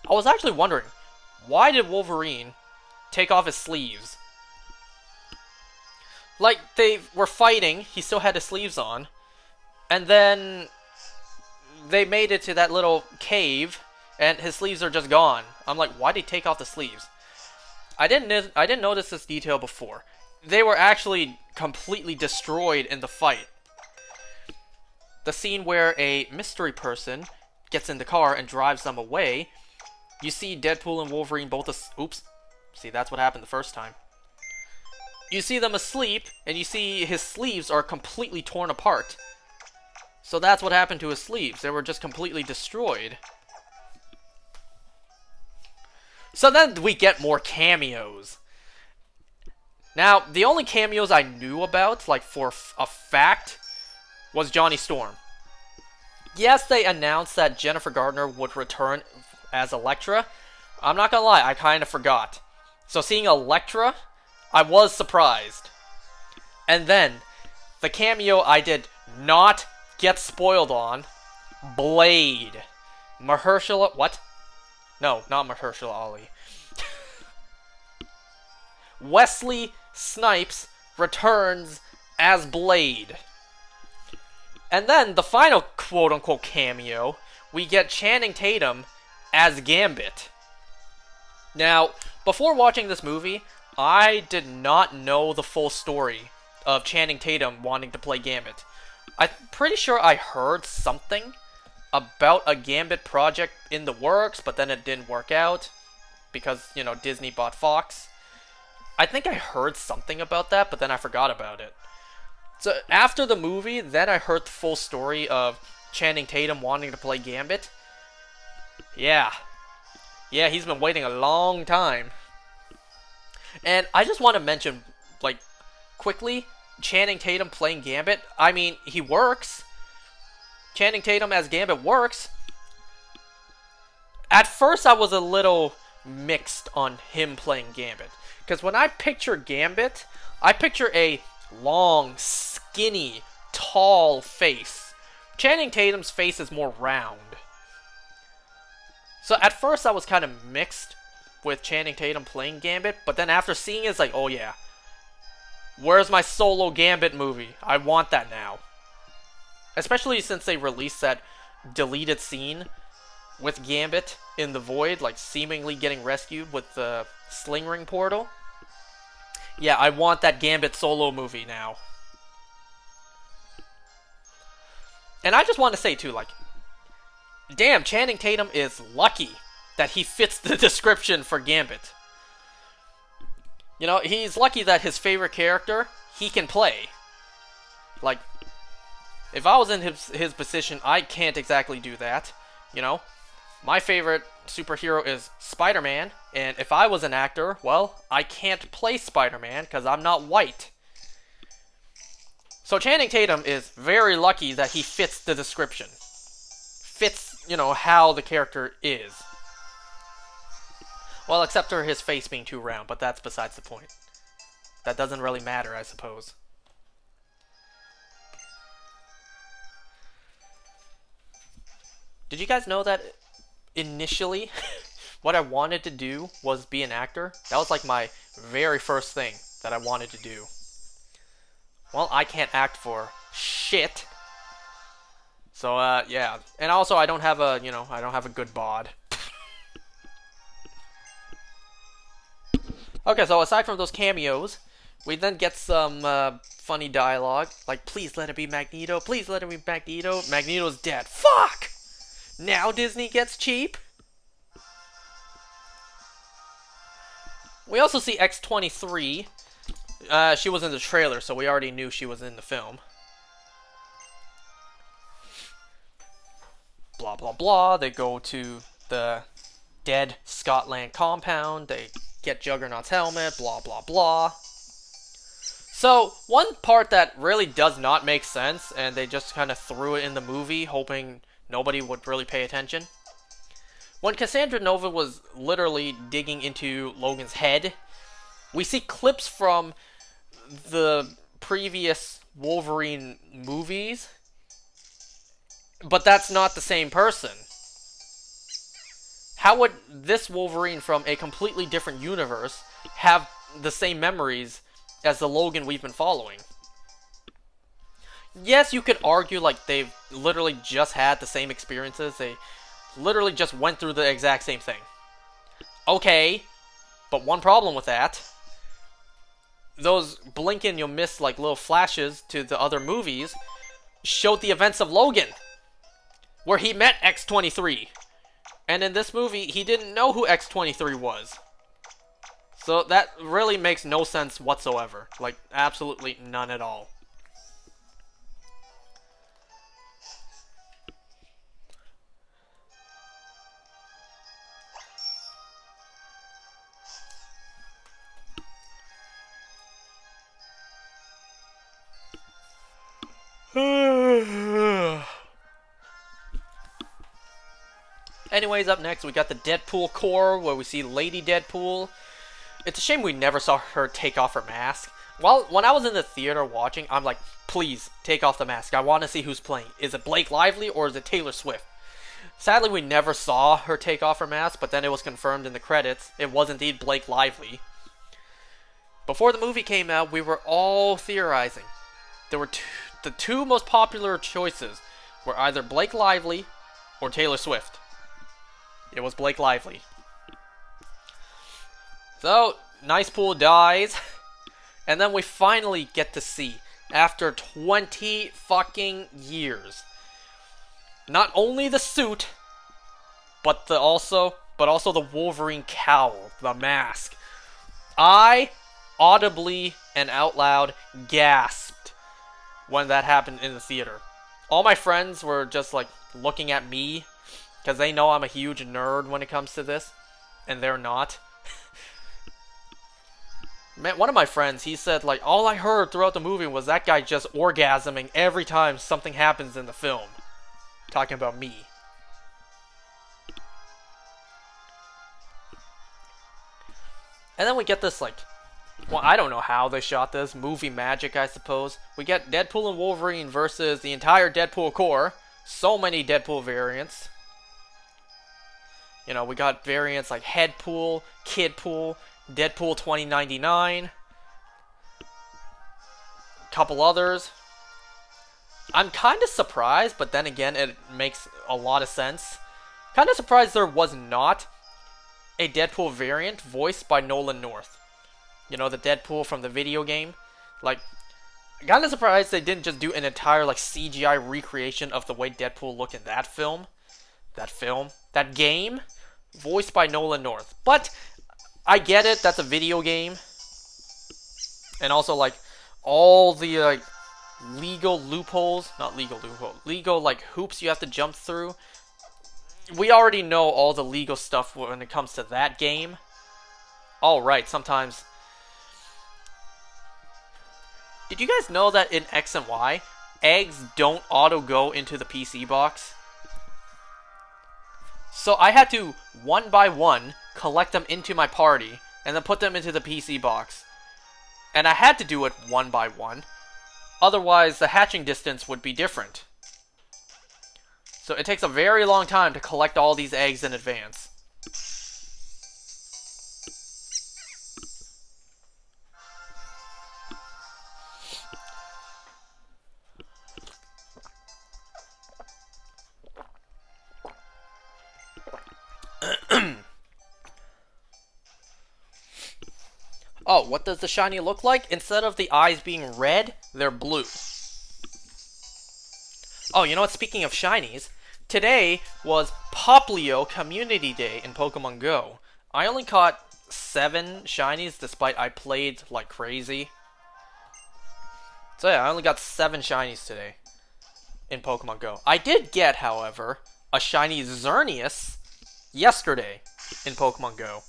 A: I was actually wondering, why did Wolverine take off his sleeves? Like, they were fighting, he still had his sleeves on, and then they made it to that little cave, and his sleeves are just gone. I'm like, why did he take off the sleeves? I didn't notice this detail before. They were actually completely destroyed in the fight. The scene where a mystery person gets in the car and drives them away, you see Deadpool and Wolverine both oops. See, that's what happened the first time. You see them asleep, and you see his sleeves are completely torn apart. So that's what happened to his sleeves. They were just completely destroyed. So then we get more cameos. Now, the only cameos I knew about, like for a fact, was Johnny Storm. Yes, they announced that Jennifer Gardner would return as Elektra. I'm not gonna lie, I kind of forgot. So seeing Elektra, I was surprised. And then, the cameo I did not get spoiled on, Blade. Mahershala, what? No, not Mahershala Ali. Wesley Snipes returns as Blade. And then, the final quote-unquote cameo, we get Channing Tatum as Gambit. Now, before watching this movie, I did not know the full story of Channing Tatum wanting to play Gambit. I'm pretty sure I heard something about a Gambit project in the works, but then it didn't work out because, you know, Disney bought Fox. I think I heard something about that, but then I forgot about it. So after the movie, then I heard the full story of Channing Tatum wanting to play Gambit. Yeah, he's been waiting a long time. And I just want to mention, like, quickly, Channing Tatum playing Gambit. I mean, he works. Channing Tatum as Gambit works. At first, I was a little mixed on him playing Gambit. Because when I picture Gambit, I picture a long, skinny, tall face. Channing Tatum's face is more round. So at first I was kind of mixed with Channing Tatum playing Gambit, but then after seeing it, it's like, oh yeah. Where's my solo Gambit movie? I want that now. Especially since they released that deleted scene with Gambit in the void, like seemingly getting rescued with the sling ring portal. Yeah, I want that Gambit solo movie now. And I just want to say too, like, damn, Channing Tatum is lucky that he fits the description for Gambit. You know, he's lucky that his favorite character, he can play. Like, If I was in his position, I can't exactly do that. You know, my favorite superhero is Spider-Man, and if I was an actor, well, I can't play Spider-Man because I'm not white. So Channing Tatum is very lucky that he fits the description. Fits, you know, how the character is. Well, except for his face being too round, but that's besides the point. That doesn't really matter, I suppose. Did you guys know that initially what I wanted to do was be an actor? That was like my very first thing that I wanted to do. Well, I can't act for shit. So, yeah. And also, I don't have a, you know, I don't have a good bod. Okay, so aside from those cameos, we then get some funny dialogue. Like, please let it be Magneto. Please let it be Magneto. Magneto's dead. Fuck! Now Disney gets cheap? We also see X-23. She was in the trailer, so we already knew she was in the film. Blah, blah, blah. They go to the dead Scotland compound. They get Juggernaut's helmet. Blah, blah, blah. So, one part that really does not make sense, and they just kind of threw it in the movie, hoping nobody would really pay attention. When Cassandra Nova was literally digging into Logan's head, we see clips from the previous Wolverine movies, but that's not the same person. How would this Wolverine from a completely different universe have the same memories as the Logan we've been following? Yes, you could argue like they've literally just had the same experiences. They literally just went through the exact same thing. Okay, but one problem with that. Those blink and you'll miss like little flashes to the other movies showed the events of Logan, where he met X-23. And in this movie, he didn't know who X-23 was. So that really makes no sense whatsoever. Like, absolutely none at all. Anyways, up next we got the Deadpool Corps, where we see Lady Deadpool. It's a shame we never saw her take off her mask. Well, when I was in the theater watching, I'm like, please, take off the mask. I want to see who's playing. Is it Blake Lively or is it Taylor Swift? Sadly, we never saw her take off her mask, but then it was confirmed in the credits. It was indeed Blake Lively. Before the movie came out, we were all theorizing. There were the two most popular choices were either Blake Lively or Taylor Swift. It was Blake Lively. So, Nice Pool dies. And then we finally get to see, after 20 fucking years, not only the suit, but also the Wolverine cowl, the mask. I audibly and out loud gasped when that happened in the theater. All my friends were just like looking at me because they know I'm a huge nerd when it comes to this, and they're not. Man, one of my friends, he said, like, all I heard throughout the movie was that guy just orgasming every time something happens in the film. Talking about me. And then we get this, like, well, I don't know how they shot this. Movie magic, I suppose. We get Deadpool and Wolverine versus the entire Deadpool Corps. So many Deadpool variants. You know, we got variants like Headpool, Kidpool, Deadpool 2099. Couple others. I'm kind of surprised, but then again, it makes a lot of sense. Kind of surprised there was not a Deadpool variant voiced by Nolan North. You know, the Deadpool from the video game. Like, kind of surprised they didn't just do an entire, like, CGI recreation of the way Deadpool looked in that film. That game, voiced by Nolan North. But I get it, that's a video game. And also, like, all the, like, legal loopholes, not legal loophole, legal like hoops you have to jump through. We already know all the legal stuff when it comes to that game. Alright, sometimes. Did you guys know that in X and Y, eggs don't auto-go into the PC box? So I had to, one by one, collect them into my party, and then put them into the PC box. And I had to do it one by one. Otherwise, the hatching distance would be different. So it takes a very long time to collect all these eggs in advance. Oh, what does the shiny look like? Instead of the eyes being red, they're blue. Oh, you know what? Speaking of shinies, today was Poplio Community Day in Pokemon Go. I only caught 7 shinies despite I played like crazy. So yeah, I only got 7 shinies today in Pokemon Go. I did get, however, a shiny Xerneas yesterday in Pokemon Go.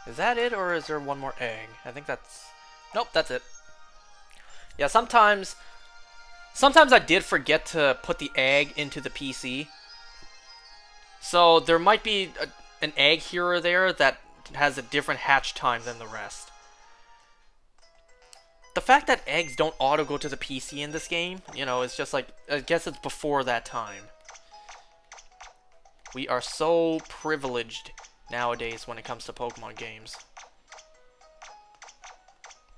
A: Is that it, or is there one more egg? I think that's... Nope, that's it. Yeah, sometimes I did forget to put the egg into the PC. So there might be an egg here or there that has a different hatch time than the rest. The fact that eggs don't auto go to the PC in this game, you know, it's just like, I guess it's before that time. We are so privileged nowadays when it comes to Pokemon games.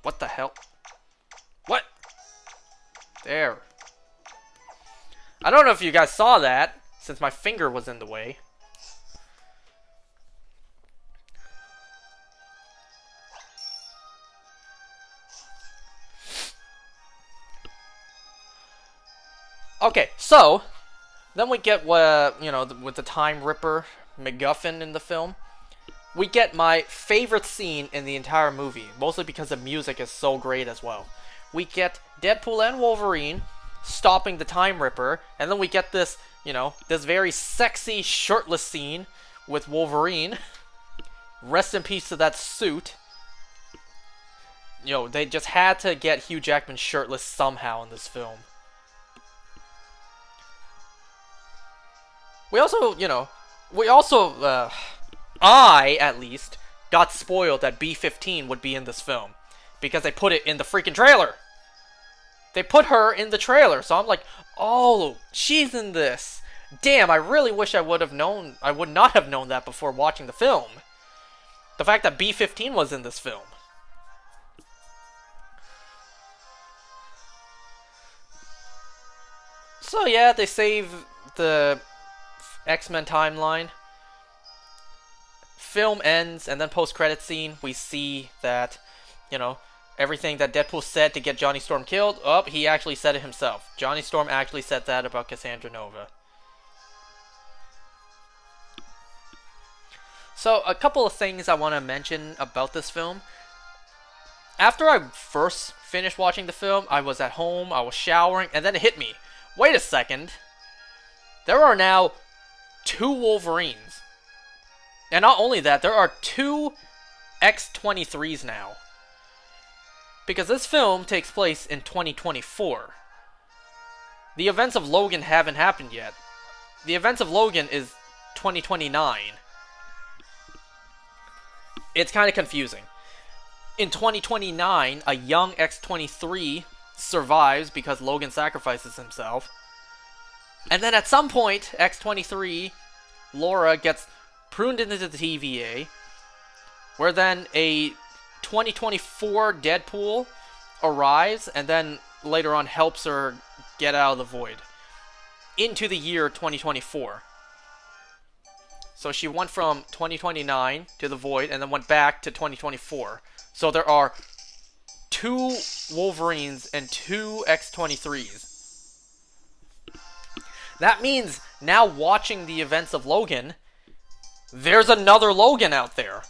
A: What the hell? What? There. I don't know if you guys saw that, since my finger was in the way. Okay, so then we get you know, with the Time Ripper MacGuffin in the film. We get my favorite scene in the entire movie, mostly because the music is so great as well. We get Deadpool and Wolverine stopping the Time Ripper, and then we get this, you know, this very sexy shirtless scene with Wolverine. Rest in peace to that suit. You know, they just had to get Hugh Jackman shirtless somehow in this film. We also, you know, I, at least, got spoiled that B-15 would be in this film. Because they put it in the freaking trailer. They put her in the trailer, so I'm like, oh, she's in this. Damn, I really wish I would not have known that before watching the film. The fact that B-15 was in this film. So yeah, they save the X-Men timeline. Film ends, and then post-credit scene, we see that, you know, everything that Deadpool said to get Johnny Storm killed, he actually said it himself. Johnny Storm actually said that about Cassandra Nova. So, a couple of things I want to mention about this film. After I first finished watching the film, I was at home, I was showering, and then it hit me. Wait a second. There are now 2 Wolverines. And not only that, there are 2 X-23s now. Because this film takes place in 2024. The events of Logan haven't happened yet. The events of Logan is 2029. It's kind of confusing. In 2029, a young X-23 survives because Logan sacrifices himself. And then at some point, X-23, Laura gets pruned into the TVA, where then a 2024 Deadpool arrives and then later on helps her get out of the void into the year 2024. So she went from 2029 to the void and then went back to 2024. So there are 2 Wolverines and 2 X-23s. That means now watching the events of Logan, there's another Logan out there.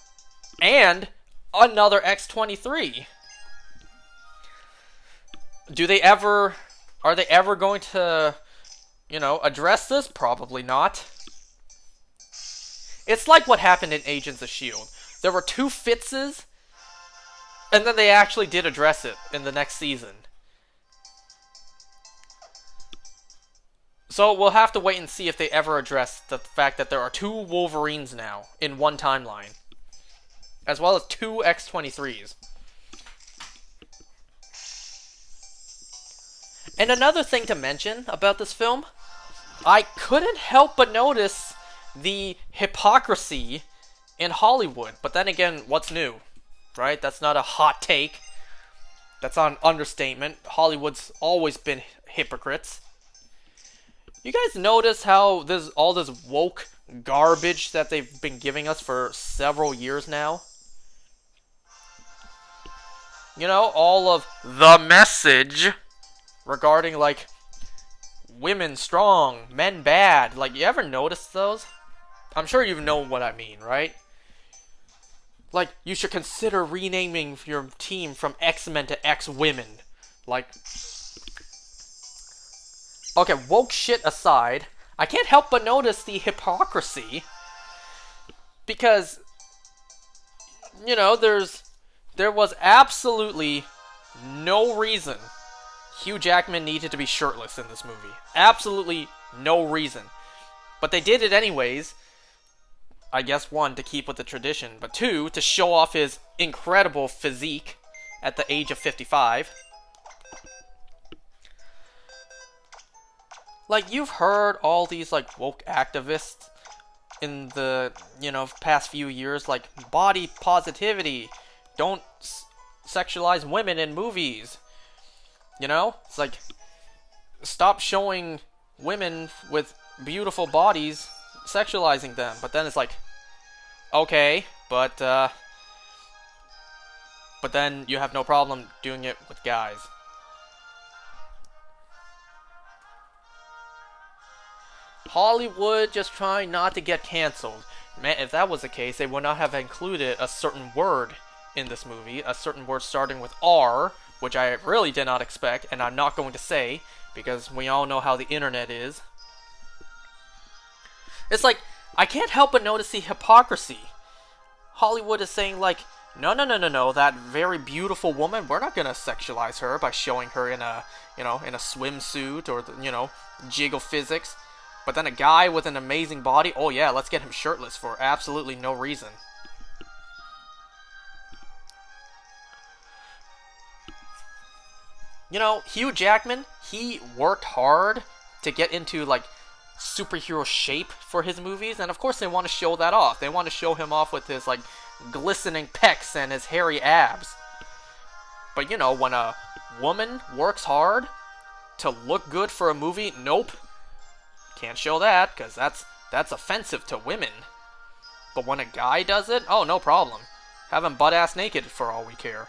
A: And another X-23. Are they ever going to, address this? Probably not. It's like what happened in Agents of S.H.I.E.L.D. There were 2 Fitzes, and then they actually did address it in the next season. So we'll have to wait and see if they ever address the fact that there are 2 Wolverines now in one timeline. As well as 2 X-23s. And another thing to mention about this film, I couldn't help but notice the hypocrisy in Hollywood. But then again, what's new? Right? That's not a hot take. That's not an understatement. Hollywood's always been hypocrites. You guys notice how there's all this woke garbage that they've been giving us for several years now? All of the message regarding, women strong, men bad. You ever notice those? I'm sure you know what I mean, right? You should consider renaming your team from X-Men to X-Women. Okay, woke shit aside, I can't help but notice the hypocrisy. Because, there was absolutely no reason Hugh Jackman needed to be shirtless in this movie. Absolutely no reason. But they did it anyways. I guess 1, to keep with the tradition, but 2, to show off his incredible physique at the age of 55. You've heard all these, woke activists in the, past few years, body positivity, don't sexualize women in movies. It's stop showing women with beautiful bodies, sexualizing them. But then it's okay, but then you have no problem doing it with guys. Hollywood just trying not to get canceled. Man, if that was the case, they would not have included a certain word in this movie, a certain word starting with R, which I really did not expect, and I'm not going to say, because we all know how the internet is. It's I can't help but notice the hypocrisy. Hollywood is saying no, that very beautiful woman, we're not gonna sexualize her by showing her in a, in a swimsuit or, jiggle physics. But then a guy with an amazing body, oh yeah, let's get him shirtless for absolutely no reason. Hugh Jackman, he worked hard to get into, superhero shape for his movies, and of course they want to show that off. They want to show him off with his, glistening pecs and his hairy abs. But, when a woman works hard to look good for a movie, nope. Can't show that, because that's offensive to women. But when a guy does it, oh, no problem. Have him butt-ass naked for all we care.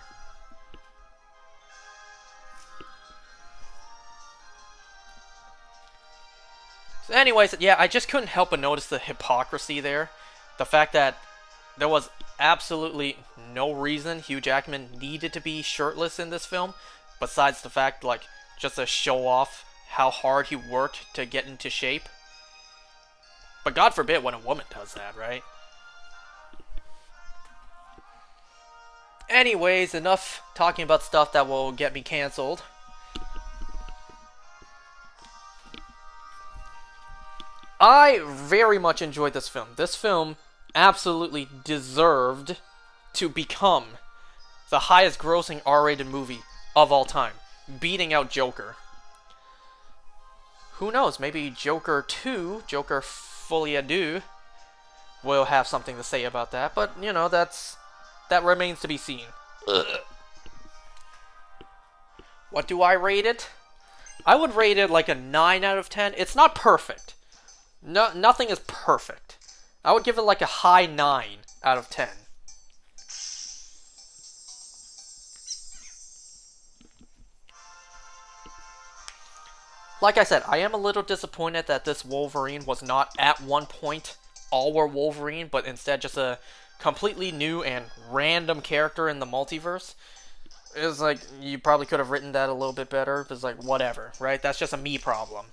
A: So anyways, yeah, I just couldn't help but notice the hypocrisy there. The fact that there was absolutely no reason Hugh Jackman needed to be shirtless in this film, besides the fact, just to show off how hard he worked to get into shape. But God forbid when a woman does that, right? Anyways, enough talking about stuff that will get me canceled. I very much enjoyed this film. This film absolutely deserved to become the highest grossing R-rated movie of all time, beating out Joker. Who knows, maybe Joker 2, Joker Folie à Deux, will have something to say about that, but, that remains to be seen. Ugh. What do I rate it? I would rate it like a 9 out of 10. It's not perfect. No, nothing is perfect. I would give it like a high 9 out of 10. Like I said, I am a little disappointed that this Wolverine was not at one point our Wolverine, but instead just a completely new and random character in the multiverse. It's like, you probably could have written that a little bit better. It's like, whatever, right? That's just a me problem.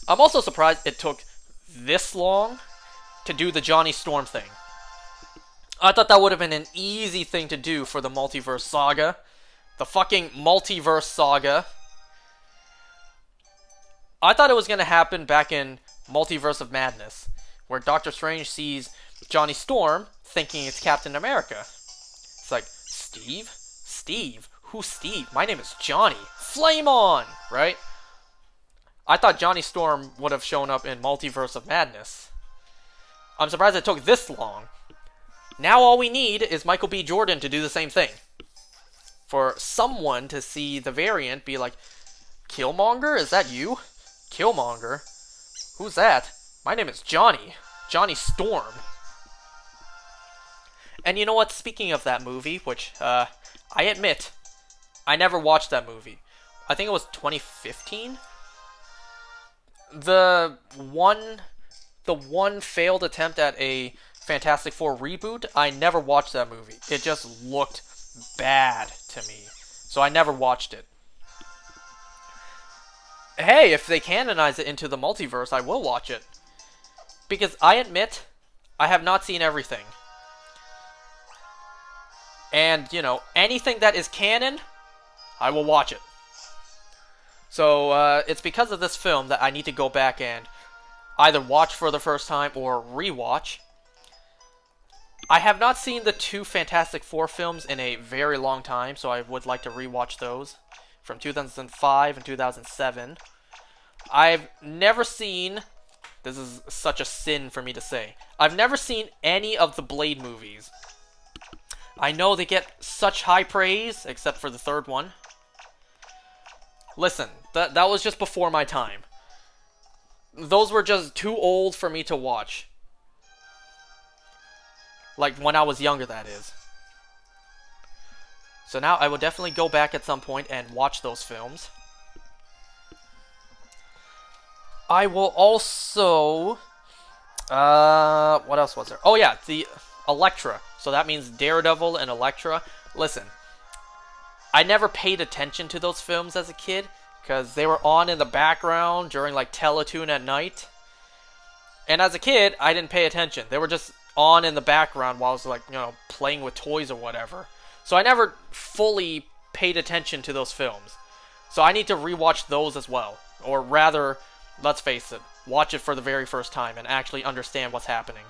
A: I'm also surprised it took this long to do the Johnny Storm thing. I thought that would have been an easy thing to do for the multiverse saga. The fucking multiverse saga. I thought it was going to happen back in Multiverse of Madness, where Doctor Strange sees Johnny Storm thinking it's Captain America. It's like, Steve? Steve? Who's Steve? My name is Johnny. Flame on! Right? I thought Johnny Storm would have shown up in Multiverse of Madness. I'm surprised it took this long. Now all we need is Michael B. Jordan to do the same thing. For someone to see the variant be like, Killmonger? Is that you? Killmonger? Who's that? My name is Johnny. Johnny Storm. And you know what? Speaking of that movie, which, I admit, I never watched that movie. I think it was 2015? The one failed attempt at a Fantastic Four reboot, I never watched that movie. It just looked bad to me. So I never watched it. Hey, if they canonize it into the multiverse, I will watch it. Because I admit, I have not seen everything. And, you know, anything that is canon, I will watch it. So, it's because of this film that I need to go back and either watch for the first time or rewatch. I have not seen the two Fantastic Four films in a very long time, so I would like to rewatch those from 2005 and 2007. I've never seen, this is such a sin for me to say, I've never seen any of the Blade movies. I know they get such high praise, except for the third one. Listen, that was just before my time. Those were just too old for me to watch. Like, when I was younger, that is. So now I will definitely go back at some point and watch those films. I will also... what else was there? Oh yeah, the Elektra. So that means Daredevil and Elektra. Listen, I never paid attention to those films as a kid, because they were on in the background during, like, Teletoon at night. And as a kid, I didn't pay attention. They were just on in the background while I was, like, you know, playing with toys or whatever. So I never fully paid attention to those films. So I need to rewatch those as well. Or rather, let's face it, watch it for the very first time and actually understand what's happening.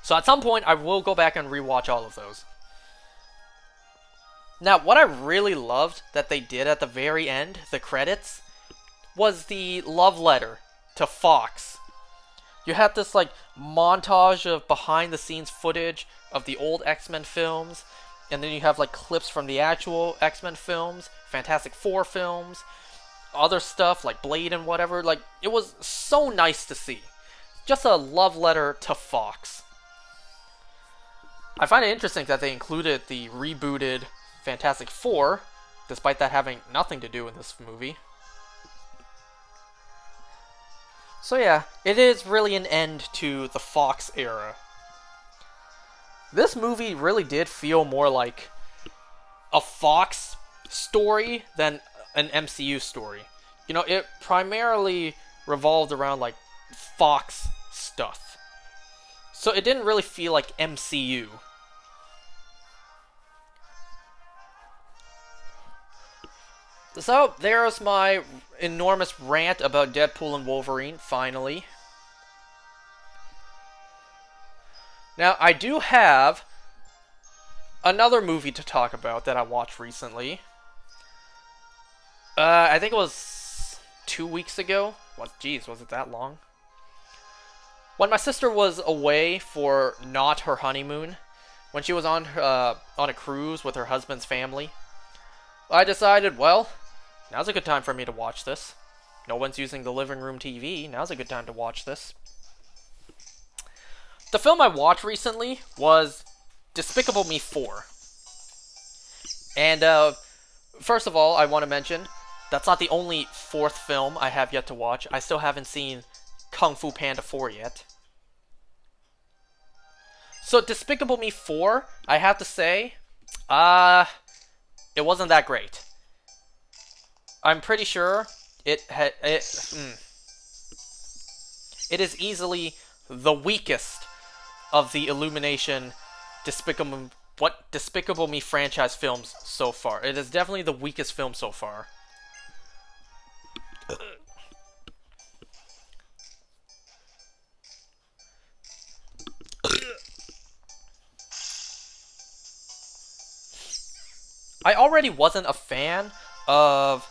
A: So at some point, I will go back and rewatch all of those. Now, what I really loved that they did at the very end, the credits, was the love letter to Fox. You had this, like, montage of behind-the-scenes footage of the old X-Men films, and then you have, like, clips from the actual X-Men films, Fantastic Four films, other stuff, like Blade and whatever. Like, it was so nice to see. Just a love letter to Fox. I find it interesting that they included the rebooted Fantastic Four, despite that having nothing to do with this movie. So yeah, it is really an end to the Fox era. This movie really did feel more like a Fox story than an MCU story. You know, it primarily revolved around, like, Fox stuff. So it didn't really feel like MCU. So, there's my enormous rant about Deadpool and Wolverine, finally. Now, I do have another movie to talk about that I watched recently. I think it was 2 weeks ago. Geez, was it that long? When my sister was away for not her honeymoon, when she was on a cruise with her husband's family, I decided, well, now's a good time for me to watch this. No one's using the living room TV. Now's a good time to watch this. The film I watched recently was Despicable Me 4. And first of all, I want to mention, that's not the only fourth film I have yet to watch. I still haven't seen Kung Fu Panda 4 yet. So Despicable Me 4, I have to say, it wasn't that great. I'm pretty sure it is easily the weakest of the Illumination Despicable Me franchise films so far. It is definitely the weakest film so far. I already wasn't a fan of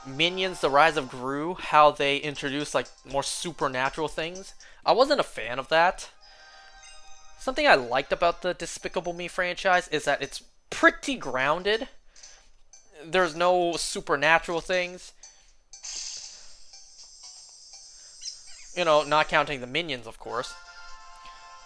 A: Minions: The Rise of Gru, how they introduced like more supernatural things. I wasn't a fan of that. Something I liked about the Despicable Me franchise is that it's pretty grounded. There's no supernatural things. You know, not counting the Minions, of course.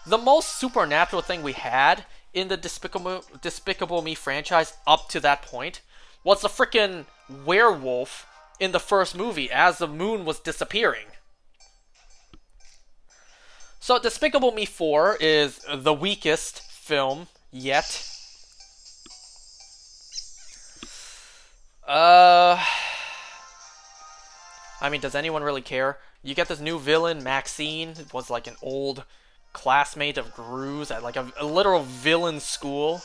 A: The most supernatural thing we had in the Despicable Me franchise up to that point was the frickin' werewolf in the first movie as the moon was disappearing. So Despicable Me 4 is the weakest film yet. I mean, does anyone really care? You get this new villain, Maxine. It was like an old classmate of Gru's at like a literal villain school.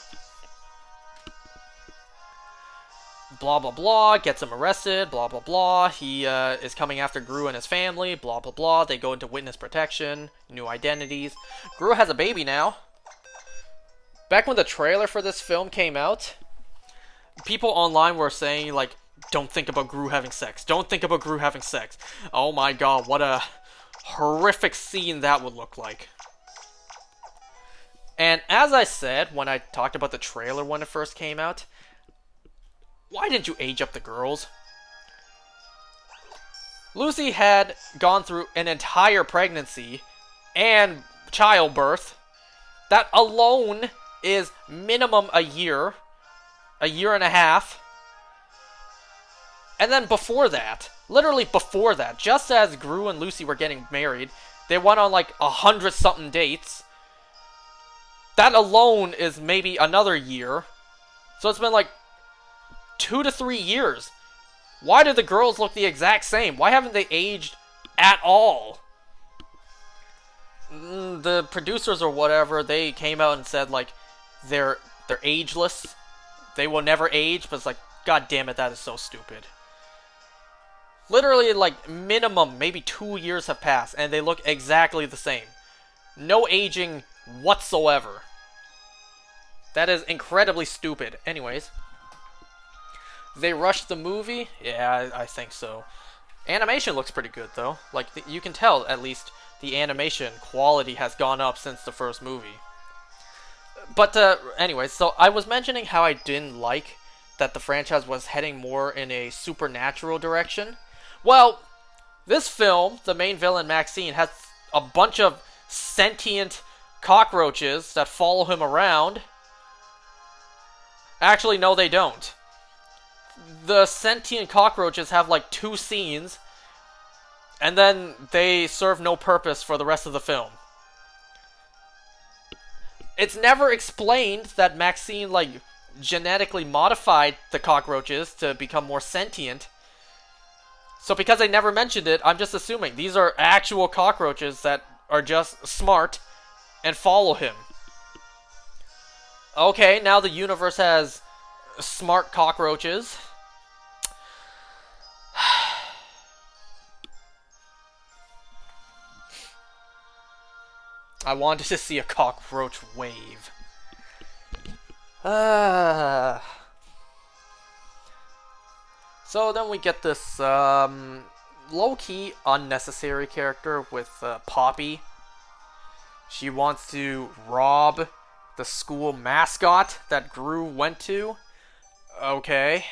A: Blah blah blah, gets him arrested, blah blah blah. He is coming after Gru and his family, blah blah blah. They go into witness protection, new identities. Gru has a baby now. Back when the trailer for this film came out, people online were saying like, don't think about Gru having sex. Don't think about Gru having sex. Oh my god, what a horrific scene that would look like. And as I said when I talked about the trailer when it first came out, why didn't you age up the girls? Lucy had gone through an entire pregnancy and childbirth. That alone is minimum a year and a half. And then before that, literally before that, just as Gru and Lucy were getting married, they went on like 100-something dates. That alone is maybe another year. So it's been like 2 to 3 years. Why do the girls look the exact same? Why haven't they aged at all? The producers or whatever, they came out and said like they're ageless. They will never age, but it's like, god damn it, that is so stupid. Literally like minimum maybe 2 years have passed and they look exactly the same. No aging whatsoever. That is incredibly stupid. Anyways, they rushed the movie? Yeah, I think so. Animation looks pretty good, though. Like, you can tell, at least, the animation quality has gone up since the first movie. But, anyways, so I was mentioning how I didn't like that the franchise was heading more in a supernatural direction. Well, this film, the main villain, Maxine, has a bunch of sentient cockroaches that follow him around. Actually, no, they don't. The sentient cockroaches have like 2 scenes, and then they serve no purpose for the rest of the film. It's never explained that Maxine like genetically modified the cockroaches to become more sentient. So because they never mentioned it, I'm just assuming these are actual cockroaches that are just smart and follow him. Okay, now the universe has smart cockroaches. I wanted to see a cockroach wave. So then we get this low-key unnecessary character with Poppy. She wants to rob the school mascot that Gru went to. Okay.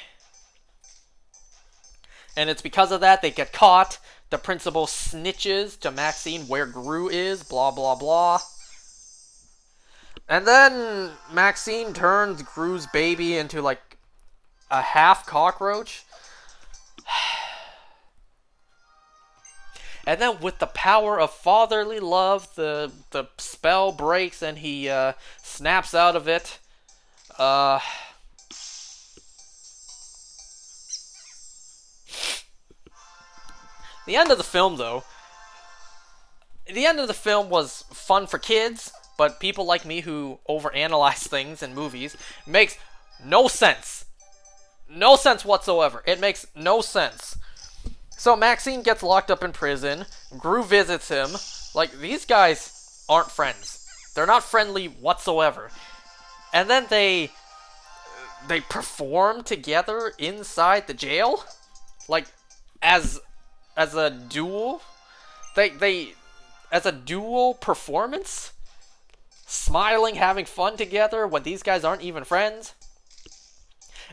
A: And it's because of that they get caught. The principal snitches to Maxine where Gru is, blah blah blah. And then Maxine turns Gru's baby into like a half cockroach. And then with the power of fatherly love, the spell breaks and he snaps out of it. The end of the film, though, the end of the film was fun for kids, but people like me who overanalyze things in movies, makes no sense. No sense whatsoever. It makes no sense. So Maxine gets locked up in prison. Gru visits him. Like, these guys aren't friends. They're not friendly whatsoever. And then they perform together inside the jail? Like, as a duel? They as a dual performance? Smiling, having fun together when these guys aren't even friends?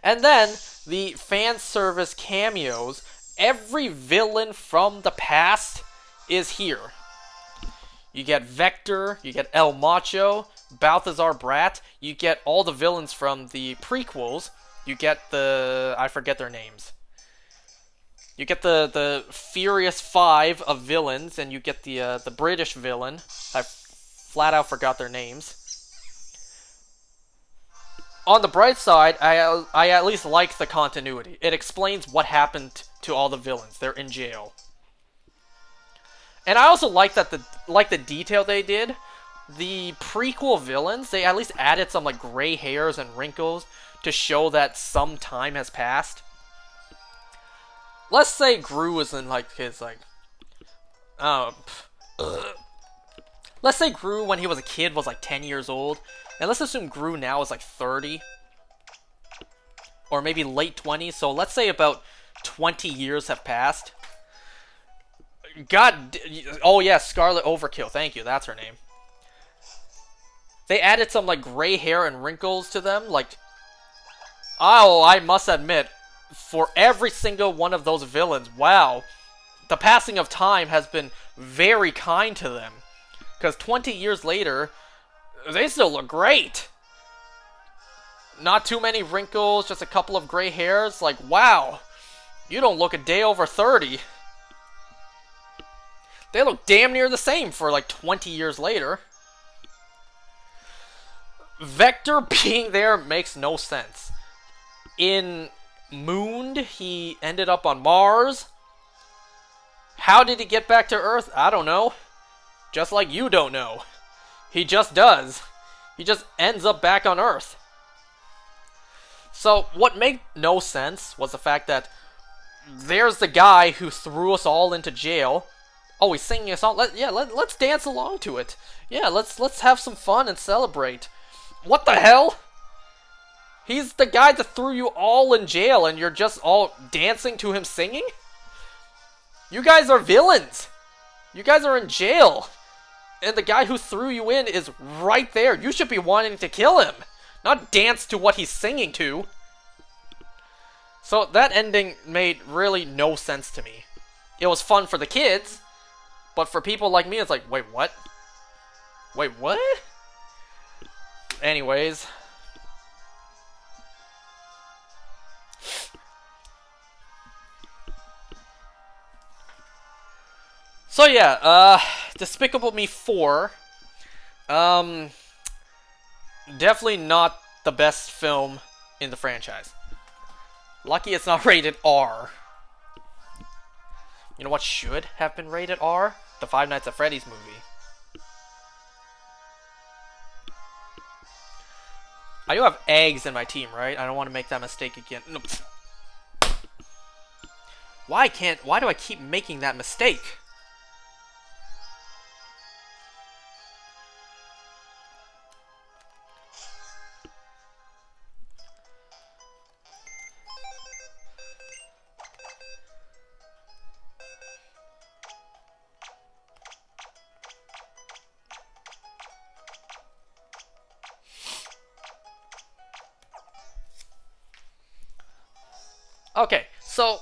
A: And then, the fan service cameos, every villain from the past is here. You get Vector, you get El Macho, Balthazar Brat, you get all the villains from the prequels, you get the... I forget their names. You get the Furious Five of villains, and you get the British villain. I flat out forgot their names. On the bright side, I at least like the continuity. It explains what happened to all the villains. They're in jail. And I also like that the detail they did. The prequel villains, they at least added some like gray hairs and wrinkles to show that some time has passed. Let's say Gru was in like his like let's say Gru when he was a kid was like 10 years old. And let's assume Gru now is like 30. Or maybe late 20s. So let's say about 20 years have passed. God... Oh yeah, Scarlet Overkill. Thank you, that's her name. They added some like gray hair and wrinkles to them. Like... Oh, I must admit, for every single one of those villains, wow. The passing of time has been very kind to them. Because 20 years later... They still look great. Not too many wrinkles, just a couple of gray hairs. Like, wow, you don't look a day over 30. They look damn near the same for like 20 years later. Vector being there makes no sense. In Mooned, he ended up on Mars. How did he get back to Earth? I don't know. Just like you don't know. He just does. He just ends up back on Earth. So, what made no sense was the fact that there's the guy who threw us all into jail. Oh, he's singing a song. Let's dance along to it. Yeah, let's have some fun and celebrate. What the hell? He's the guy that threw you all in jail and you're just all dancing to him singing? You guys are villains. You guys are in jail. And the guy who threw you in is right there. You should be wanting to kill him, not dance to what he's singing to. So that ending made really no sense to me. It was fun for the kids, but for people like me, it's like, wait, what? Wait, what? Anyways. So yeah, Despicable Me 4. Definitely not the best film in the franchise. Lucky it's not rated R. You know what should have been rated R? The Five Nights at Freddy's movie. I do have eggs in my team, right? I don't want to make that mistake again. No. Why do I keep making that mistake? Okay, so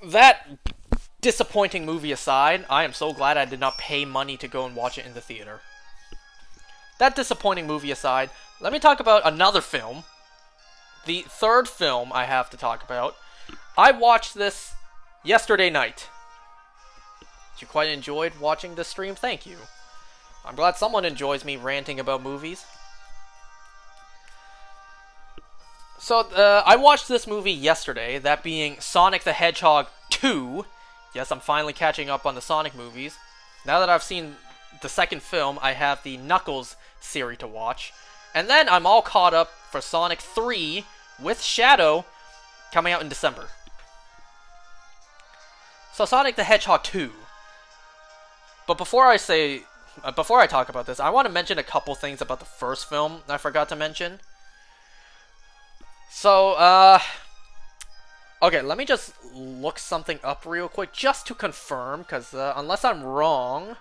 A: that disappointing movie aside, I am so glad I did not pay money to go and watch it in the theater. That disappointing movie aside, let me talk about another film. The third film I have to talk about. I watched this yesterday night. You quite enjoyed watching this stream? Thank you. I'm glad someone enjoys me ranting about movies. So, I watched this movie yesterday, that being Sonic the Hedgehog 2. Yes, I'm finally catching up on the Sonic movies. Now that I've seen the second film, I have the Knuckles series to watch. And then I'm all caught up for Sonic 3 with Shadow coming out in December. So, Sonic the Hedgehog 2. But before I talk about this, I want to mention a couple things about the first film I forgot to mention. So, okay, let me just look something up real quick, just to confirm, because unless I'm wrong...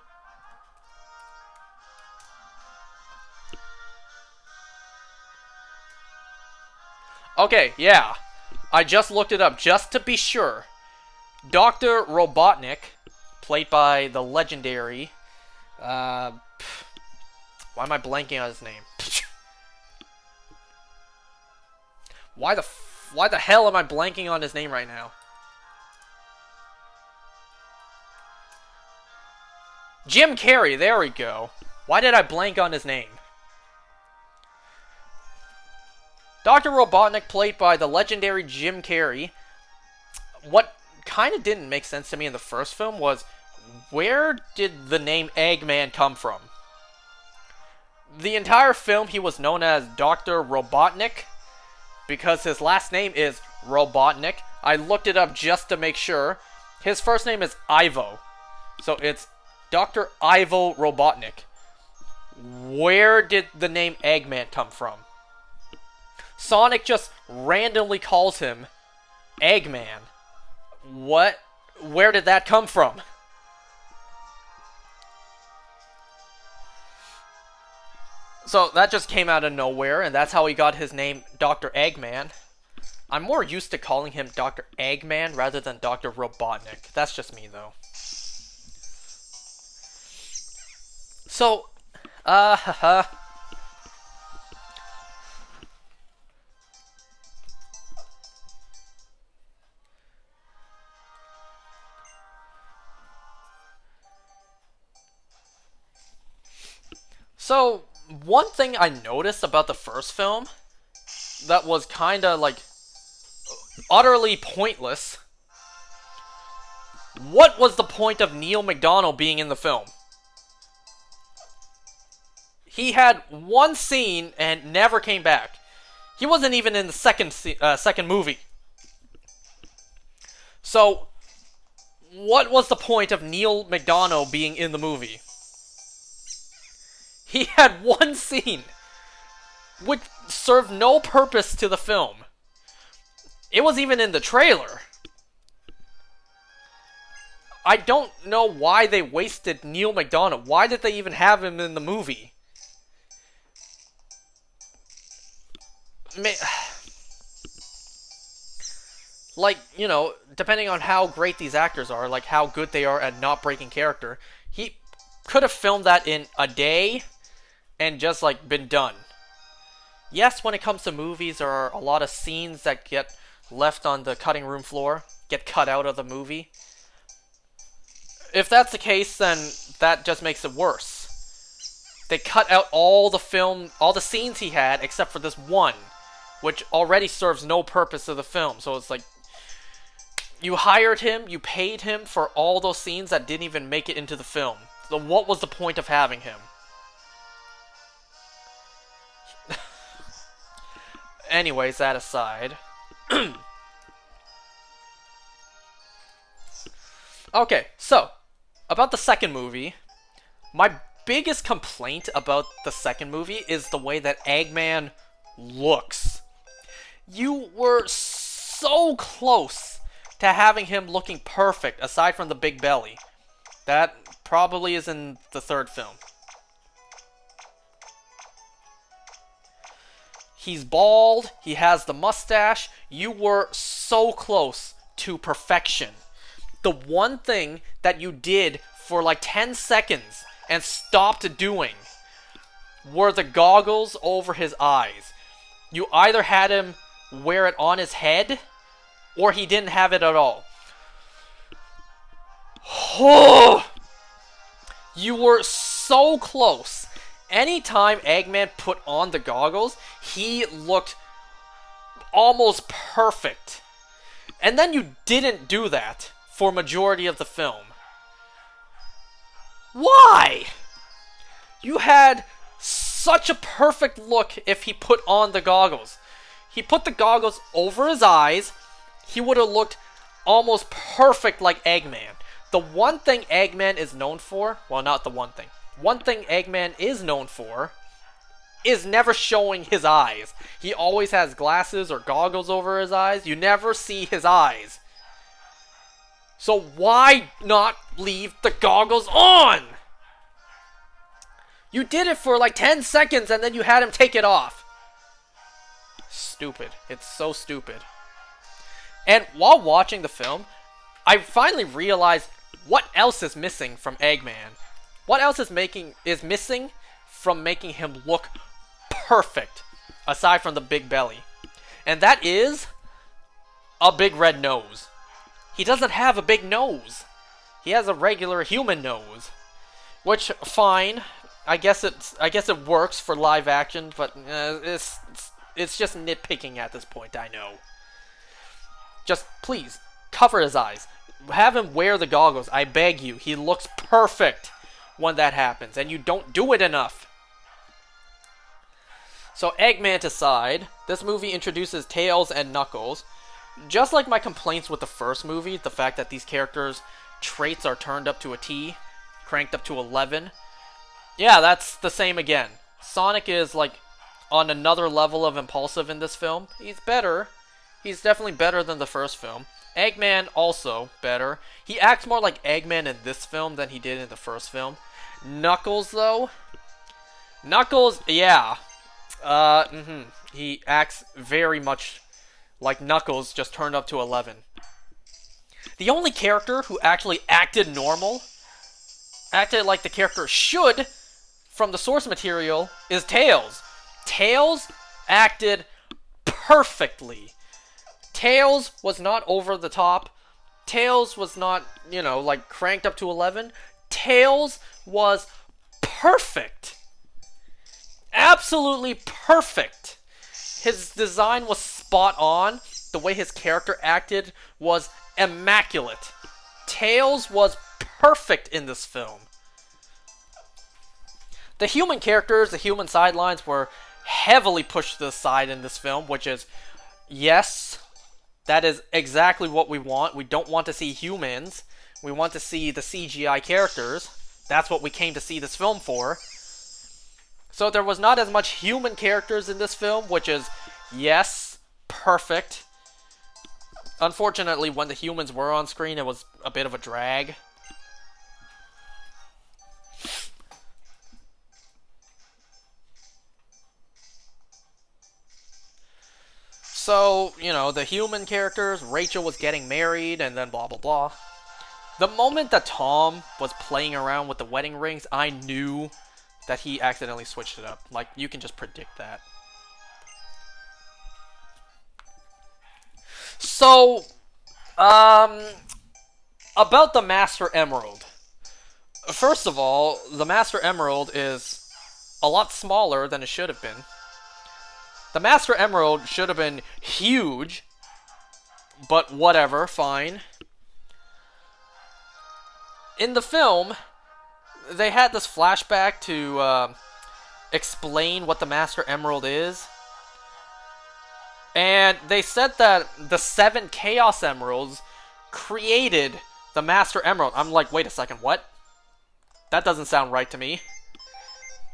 A: Okay, yeah, I just looked it up, just to be sure. Dr. Robotnik, played by the legendary... why am I blanking on his name? Why the hell am I blanking on his name right now? Jim Carrey, there we go. Why did I blank on his name? Dr. Robotnik, played by the legendary Jim Carrey. What kind of didn't make sense to me in the first film was, where did the name Eggman come from? The entire film he was known as Dr. Robotnik, because his last name is Robotnik. I looked it up just to make sure. His first name is Ivo. So it's Dr. Ivo Robotnik. Where did the name Eggman come from? Sonic just randomly calls him Eggman. What? Where did that come from? So that just came out of nowhere, and that's how he got his name, Dr. Eggman. I'm more used to calling him Dr. Eggman rather than Dr. Robotnik. That's just me, though. So, So, one thing I noticed about the first film that was kinda, like, utterly pointless. What was the point of Neil McDonough being in the film? He had one scene and never came back. He wasn't even in the second movie. So, what was the point of Neil McDonough being in the movie? He had one scene, which served no purpose to the film. It was even in the trailer. I don't know why they wasted Neil McDonough. Why did they even have him in the movie? Like, you know, depending on how great these actors are, like how good they are at not breaking character, he could have filmed that in a day and just, like, been done. Yes, when it comes to movies, there are a lot of scenes that get left on the cutting room floor, get cut out of the movie. If that's the case, then that just makes it worse. They cut out all the scenes he had, except for this one, which already serves no purpose to the film. So it's like, you hired him, you paid him for all those scenes that didn't even make it into the film. So what was the point of having him? Anyways, that aside. Okay, so, about the second movie. My biggest complaint about the second movie is the way that Eggman looks. You were so close to having him looking perfect, aside from the big belly. That probably is in the third film. He's bald. He has the mustache. You were so close to perfection. The one thing that you did for like 10 seconds and stopped doing were the goggles over his eyes. You either had him wear it on his head, or he didn't have it at all. Oh, you were so close. Anytime Eggman put on the goggles, he looked almost perfect. And then you didn't do that for majority of the film. Why? You had such a perfect look if he put on the goggles. He put the goggles over his eyes, he would have looked almost perfect like Eggman. The one thing Eggman is known for, well, not the one thing. One thing Eggman is known for is never showing his eyes. He always has glasses or goggles over his eyes. You never see his eyes. So why not leave the goggles on? You did it for like 10 seconds and then you had him take it off. Stupid. It's so stupid. And while watching the film, I finally realized what else is missing from Eggman. What else is missing from making him look perfect, aside from the big belly? And that is a big red nose. He doesn't have a big nose. He has a regular human nose, which fine. I guess it works for live action, but it's just nitpicking at this point. I know. Just please cover his eyes. Have him wear the goggles. I beg you. He looks perfect when that happens, and you don't do it enough. So Eggman aside, this movie introduces Tails and Knuckles. Just like my complaints with the first movie, the fact that these characters' traits are turned up to a T, cranked up to 11. Yeah, that's the same again. Sonic is like on another level of impulsive in this film. He's better. He's definitely better than the first film. Eggman also better. He acts more like Eggman in this film than he did in the first film. Knuckles though, yeah. He acts very much like Knuckles, just turned up to 11. The only character who actually acted normal, acted like the character should from the source material, is Tails. Tails acted perfectly. Tails was not over the top. Tails was not, like cranked up to 11. Tails was perfect. Absolutely perfect. His design was spot on. The way his character acted was immaculate. Tails was perfect in this film. The human characters, the human sidelines were heavily pushed to the side in this film, which is, yes, that is exactly what we want. We don't want to see humans. We want to see the CGI characters. That's what we came to see this film for. So there was not as much human characters in this film, which is, yes, perfect. Unfortunately, when the humans were on screen, it was a bit of a drag. So, the human characters, Rachel was getting married, and then blah blah blah. The moment that Tom was playing around with the wedding rings, I knew that he accidentally switched it up. Like, you can just predict that. So, about the Master Emerald. First of all, the Master Emerald is a lot smaller than it should have been. The Master Emerald should have been huge, but whatever, fine. In the film, they had this flashback to explain what the Master Emerald is. And they said that the 7 Chaos Emeralds created the Master Emerald. I'm like, wait a second, what? That doesn't sound right to me.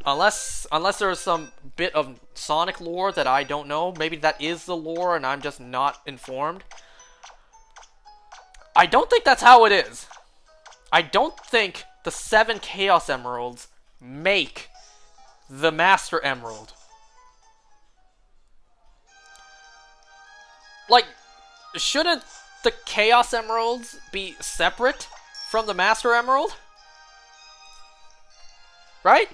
A: Unless there's some bit of Sonic lore that I don't know. Maybe that is the lore and I'm just not informed. I don't think that's how it is. I don't think the 7 Chaos Emeralds make the Master Emerald. Like, shouldn't the Chaos Emeralds be separate from the Master Emerald? Right?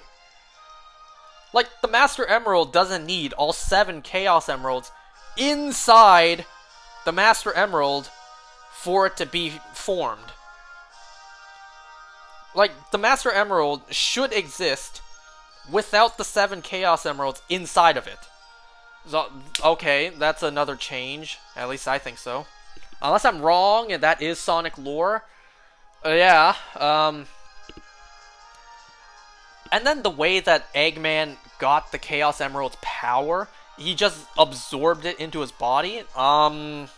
A: Like, the Master Emerald doesn't need all 7 Chaos Emeralds inside the Master Emerald for it to be formed. Like, the Master Emerald should exist without the 7 Chaos Emeralds inside of it. So, okay, that's another change. At least I think so. Unless I'm wrong and that is Sonic lore. Yeah, And then the way that Eggman got the Chaos Emerald's power, he just absorbed it into his body. Once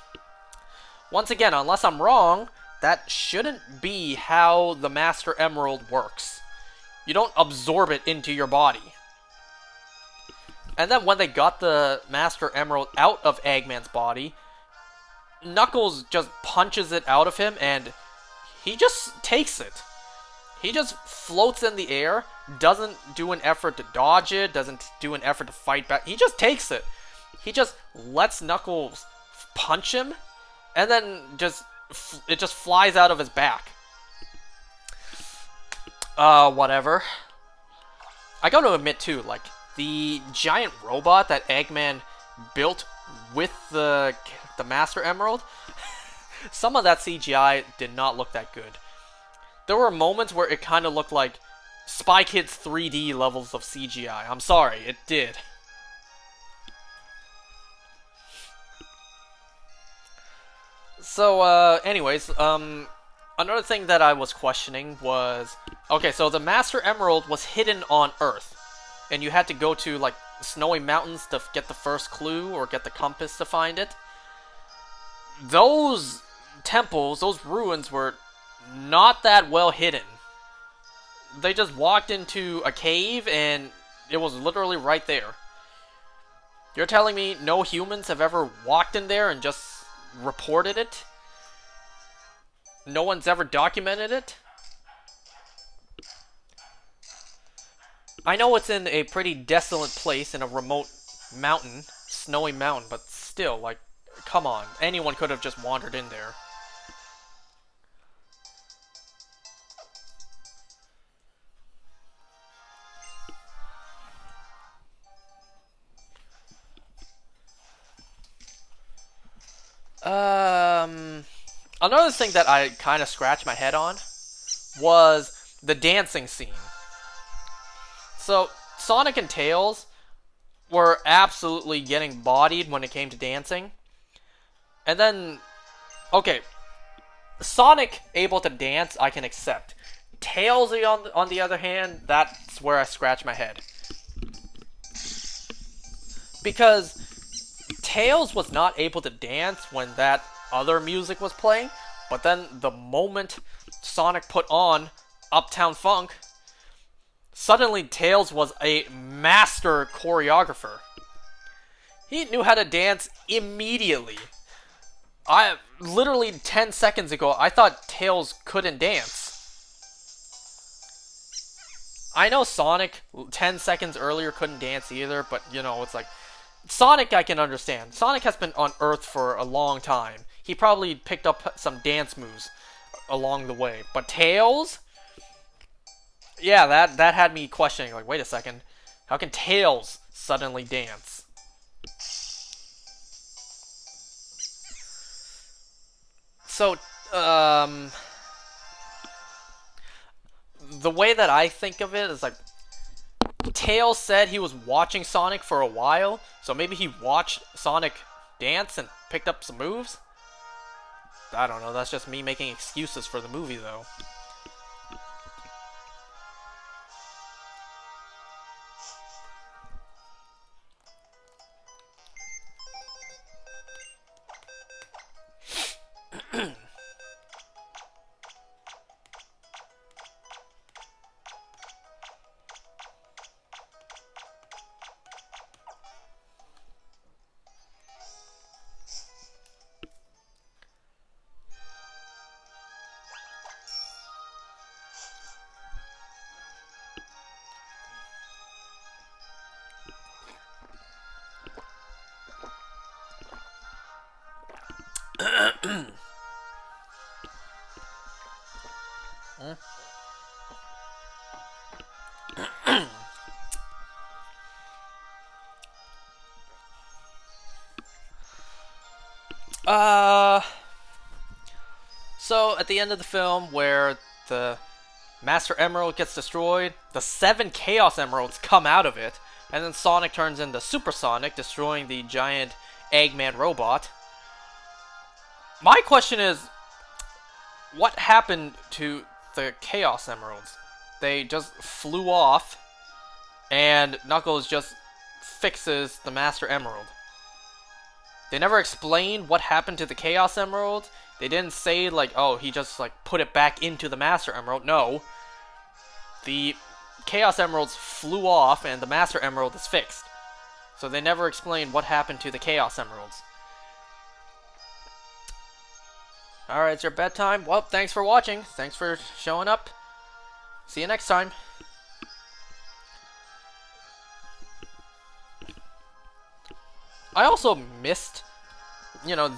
A: again, unless I'm wrong, that shouldn't be how the Master Emerald works. You don't absorb it into your body. And then when they got the Master Emerald out of Eggman's body, Knuckles just punches it out of him and he just takes it. He just floats in the air, doesn't do an effort to dodge it, doesn't do an effort to fight back. He just takes it. He just lets Knuckles punch him, and then it just flies out of his back. Whatever. I gotta admit too, like, the giant robot that Eggman built with the Master Emerald, some of that CGI did not look that good. There were moments where it kind of looked like Spy Kids 3D levels of CGI. I'm sorry, it did. So, anyways, another thing that I was questioning was, okay, so the Master Emerald was hidden on Earth, and you had to go to, like, snowy mountains to get the first clue or get the compass to find it. Those temples, those ruins were not that well hidden. They just walked into a cave and it was literally right there. You're telling me no humans have ever walked in there and just reported it? No one's ever documented it? I know it's in a pretty desolate place in a remote mountain, snowy mountain, but still, like, come on. Anyone could have just wandered in there. Another thing that I kind of scratched my head on was the dancing scene. So, Sonic and Tails were absolutely getting bodied when it came to dancing. And then, okay, Sonic able to dance, I can accept. Tails, on the other hand, that's where I scratch my head. Because Tails was not able to dance when that other music was playing, but then the moment Sonic put on Uptown Funk, suddenly Tails was a master choreographer. He knew how to dance immediately. Literally 10 seconds ago, I thought Tails couldn't dance. I know Sonic 10 seconds earlier couldn't dance either, but you know, it's like, Sonic I can understand. Sonic has been on Earth for a long time. He probably picked up some dance moves along the way. But Tails? Yeah, that had me questioning, like, wait a second. How can Tails suddenly dance? So, the way that I think of it is like, Tails said he was watching Sonic for a while, so maybe he watched Sonic dance and picked up some moves? I don't know, that's just me making excuses for the movie, though. uh, so at the end of the film, where the Master Emerald gets destroyed, the 7 Chaos Emeralds come out of it, and then Sonic turns into Super Sonic, destroying the giant Eggman robot. My question is, what happened to the Chaos Emeralds? They just flew off, and Knuckles just fixes the Master Emerald. They never explained what happened to the Chaos Emerald. They didn't say, like, oh, he just, like, put it back into the Master Emerald. No. The Chaos Emeralds flew off, and the Master Emerald is fixed. So they never explained what happened to the Chaos Emeralds. Alright, it's your bedtime. Well, thanks for watching. Thanks for showing up. See you next time. I also missed,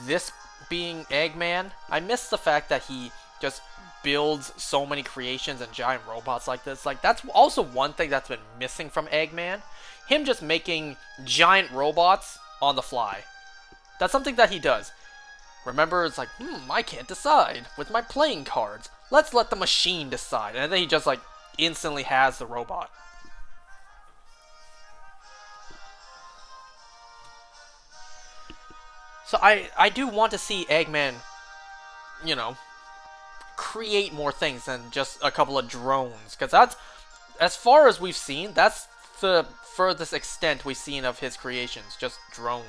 A: this being Eggman. I missed the fact that he just builds so many creations and giant robots like this. Like, that's also one thing that's been missing from Eggman. Him just making giant robots on the fly. That's something that he does. Remember, it's like, I can't decide with my playing cards. Let's let the machine decide. And then he just, like, instantly has the robot. So I do want to see Eggman, create more things than just a couple of drones. Because that's, as far as we've seen, that's the furthest extent we've seen of his creations. Just drones.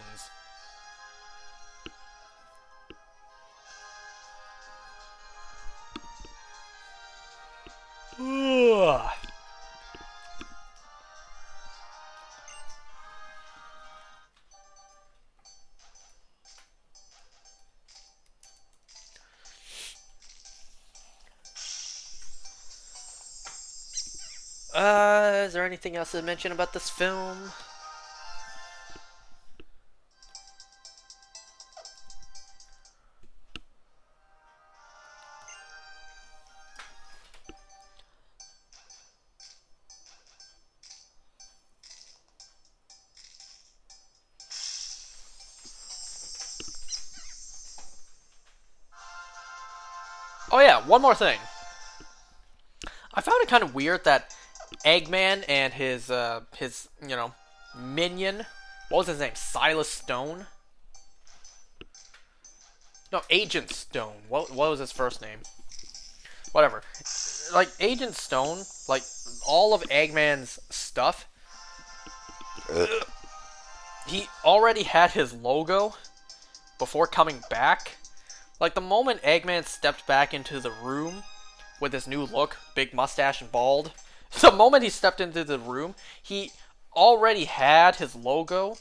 A: Ugh. Is there anything else to mention about this film? Oh yeah, one more thing. I found it kind of weird that Eggman and his minion, what was his name? Silas Stone? No, Agent Stone. What was his first name? Whatever. Like, Agent Stone, like, all of Eggman's stuff, he already had his logo before coming back. Like, the moment Eggman stepped back into the room with his new look, big mustache and bald, the moment he stepped into the room, he already had his logo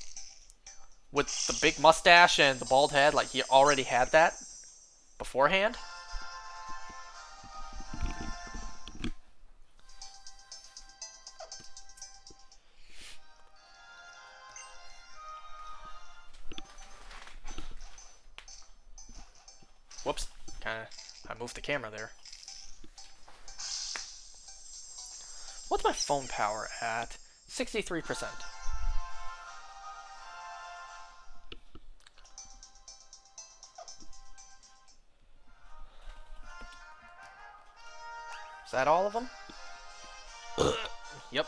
A: with the big mustache and the bald head. Like, he already had that beforehand. Whoops, I moved the camera there. What's my phone power at? 63%. Is that all of them? Yep.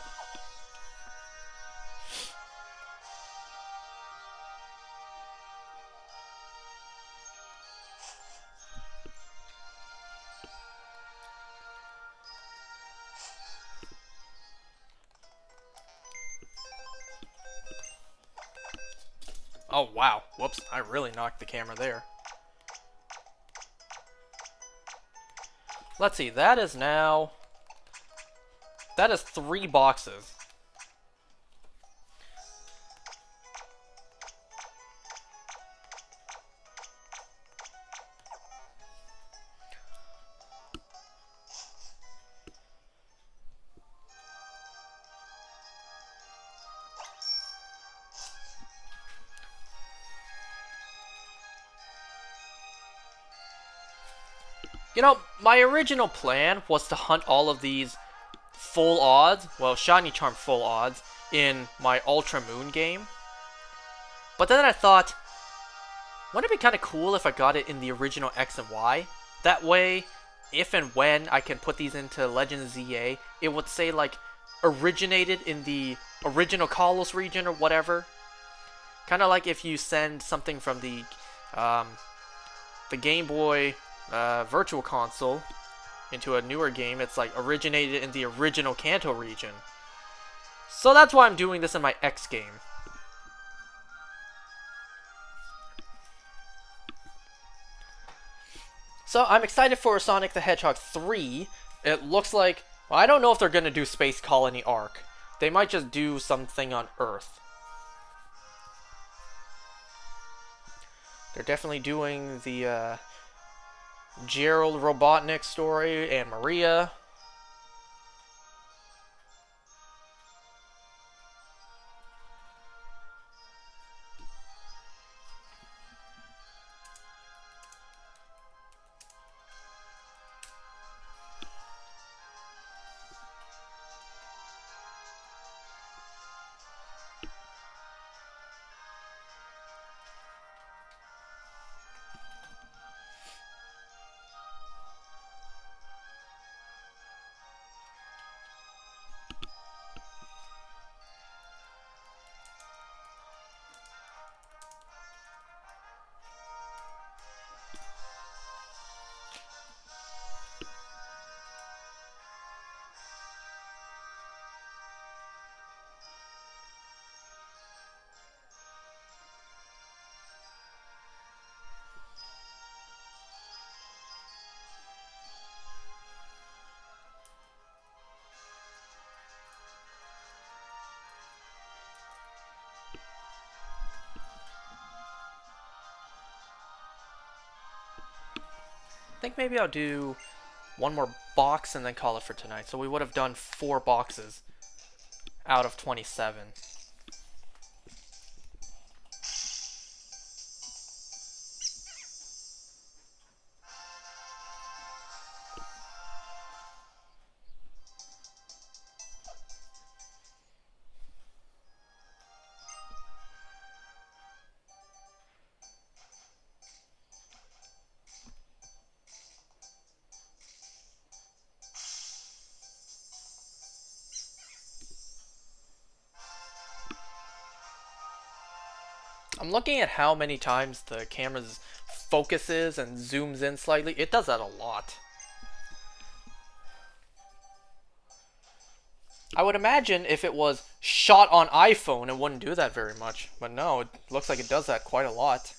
A: Oh, wow. Whoops, I really knocked the camera there. Let's see, that is 3 boxes. You know, my original plan was to hunt all of these full odds, well, Shiny Charm full odds, in my Ultra Moon game. But then I thought, wouldn't it be kind of cool if I got it in the original X and Y? That way, if and when I can put these into Legend ZA, it would say, like, originated in the original Kalos region or whatever. Kind of like if you send something from the Game Boy Virtual Console into a newer game, it's like originated in the original Kanto region. So that's why I'm doing this in my X game. So I'm excited for Sonic the Hedgehog 3. It looks like, well, I don't know if they're going to do Space Colony Arc. They might just do something on Earth. They're definitely doing the Gerald Robotnik story and Maria. I think maybe I'll do one more box and then call it for tonight. So we would have done 4 boxes out of 27. I'm looking at how many times the camera focuses and zooms in slightly. It does that a lot. I would imagine if it was shot on iPhone, it wouldn't do that very much. But no, it looks like it does that quite a lot.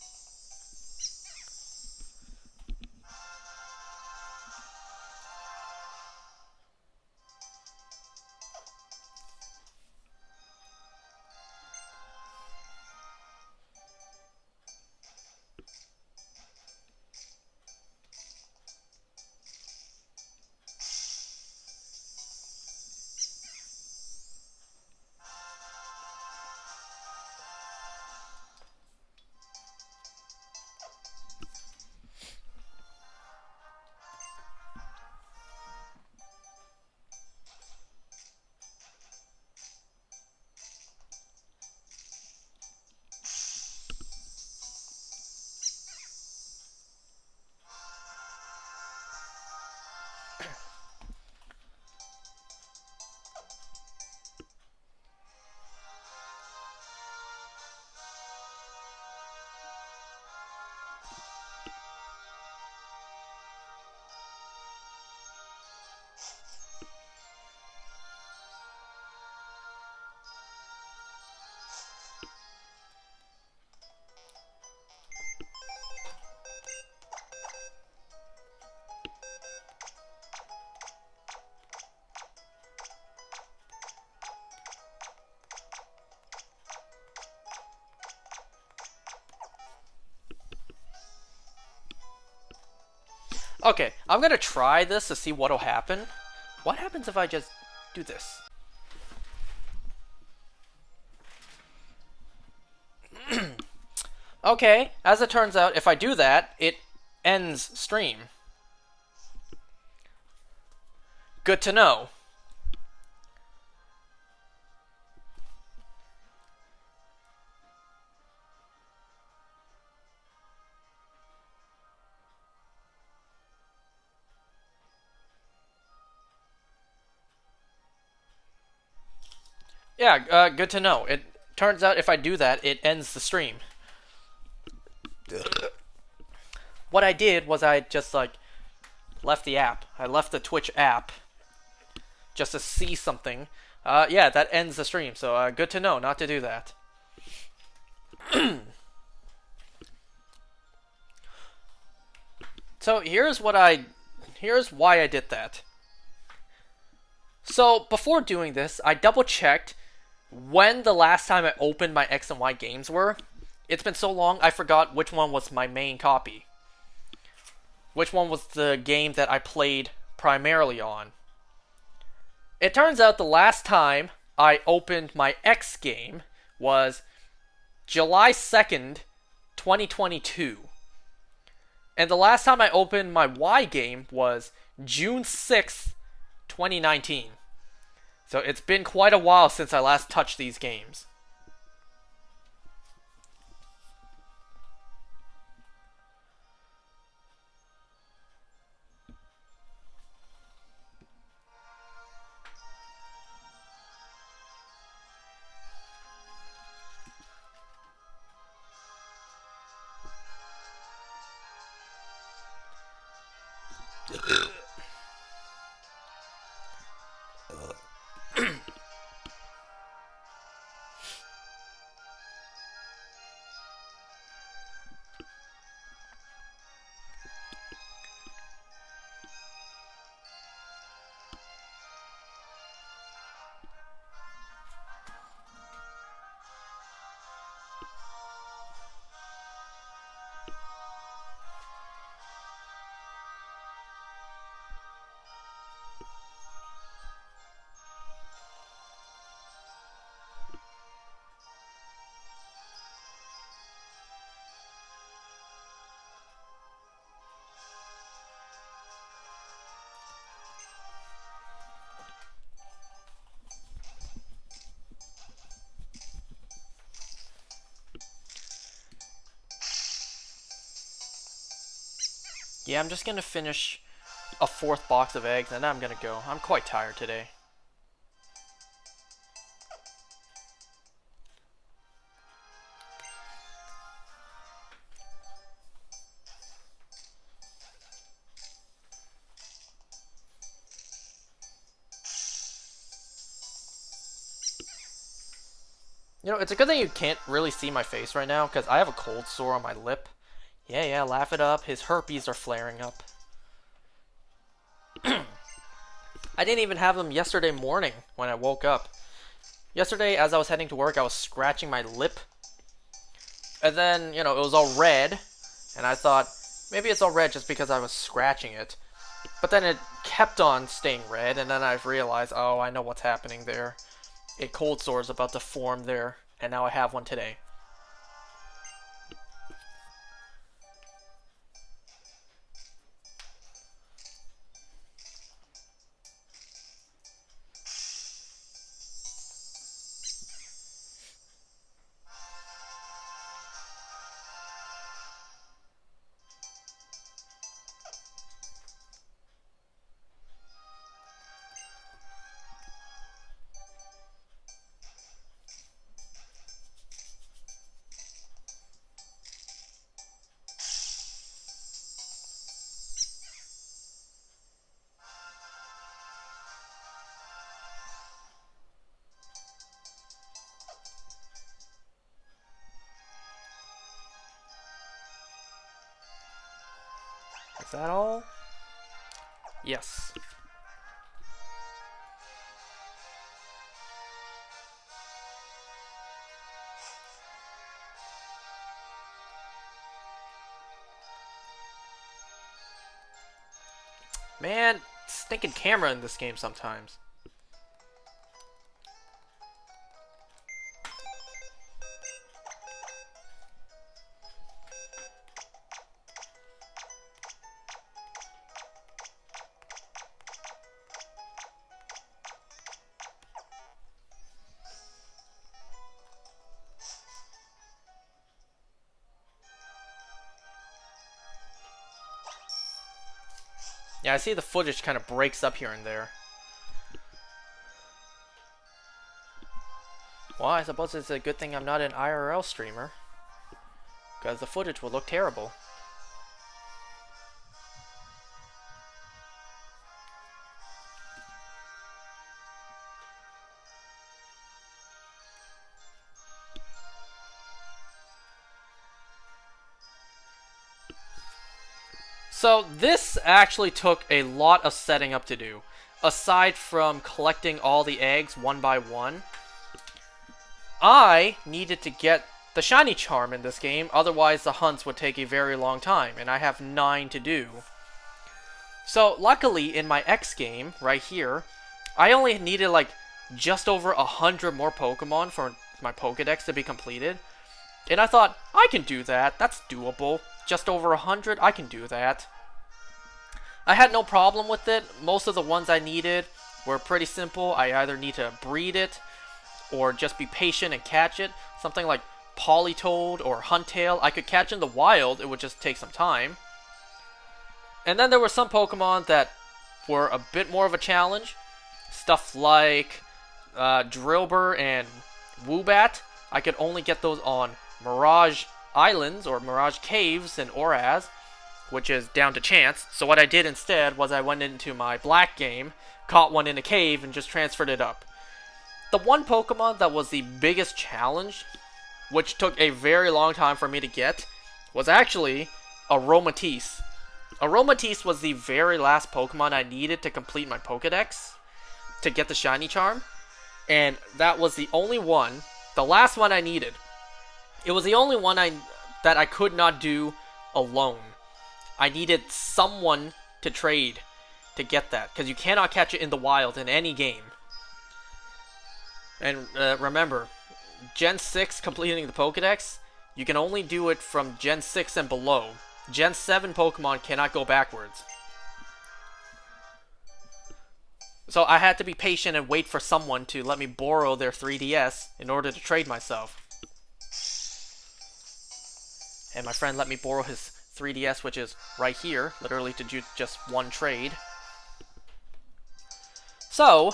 A: Okay, I'm gonna try this to see what'll happen. What happens if I just do this? Okay, as it turns out, if I do that, it ends stream. Good to know. Yeah, good to know. It turns out if I do that, it ends the stream. What I did was I just like left the app. I left the Twitch app just to see something. Yeah, that ends the stream. So good to know not to do that. So here's why I did that. So before doing this, I double checked when the last time I opened my X and Y games were. It's been so long I forgot which one was my main copy. Which one was the game that I played primarily on. It turns out the last time I opened my X game was July 2nd, 2022. And the last time I opened my Y game was June 6th, 2019. So it's been quite a while since I last touched these games. Yeah, I'm just gonna finish a fourth box of eggs and then I'm gonna go. I'm quite tired today. You know, it's a good thing you can't really see my face right now because I have a cold sore on my lip. Yeah, laugh it up. His herpes are flaring up. I didn't even have them yesterday morning when I woke up. Yesterday, as I was heading to work, I was scratching my lip. And then, you know, it was all red. And I thought, maybe it's all red just because I was scratching it. But then it kept on staying red, and then I realized, oh, I know what's happening there. A cold sore is about to form there, and now I have one today. Is that all? Yes. Man, stinking camera in this game sometimes. Yeah, I see the footage kind of breaks up here and there. Well, I suppose it's a good thing I'm not an IRL streamer, because the footage would look terrible. So this actually took a lot of setting up to do. Aside from collecting all the eggs one by one, I needed to get the shiny charm in this game, otherwise the hunts would take a very long time, and I have 9 to do. So luckily in my X game, right here, I only needed like just over 100 more Pokemon for my Pokedex to be completed. And I thought, I can do that, that's doable. Just over 100, I can do that. I had no problem with it. Most of the ones I needed were pretty simple. I either need to breed it, or just be patient and catch it. Something like Politoed or Huntail, I could catch in the wild, it would just take some time. And then there were some Pokemon that were a bit more of a challenge. Stuff like Drillbur and Woobat. I could only get those on Mirage Islands or Mirage Caves in Oraz, which is down to chance. So what I did instead was I went into my black game, caught one in a cave, and just transferred it up. The one Pokemon that was the biggest challenge, which took a very long time for me to get, was actually Aromatisse. Aromatisse was the very last Pokemon I needed to complete my Pokedex to get the shiny charm, and that was the only one, the last one I needed. It was the only one that I could not do alone. I needed someone to trade to get that, because you cannot catch it in the wild in any game. And remember, Gen 6 completing the Pokedex, you can only do it from Gen 6 and below. Gen 7 Pokemon cannot go backwards. So I had to be patient and wait for someone to let me borrow their 3DS in order to trade myself. And my friend let me borrow his 3DS, which is right here, literally to do just one trade. So,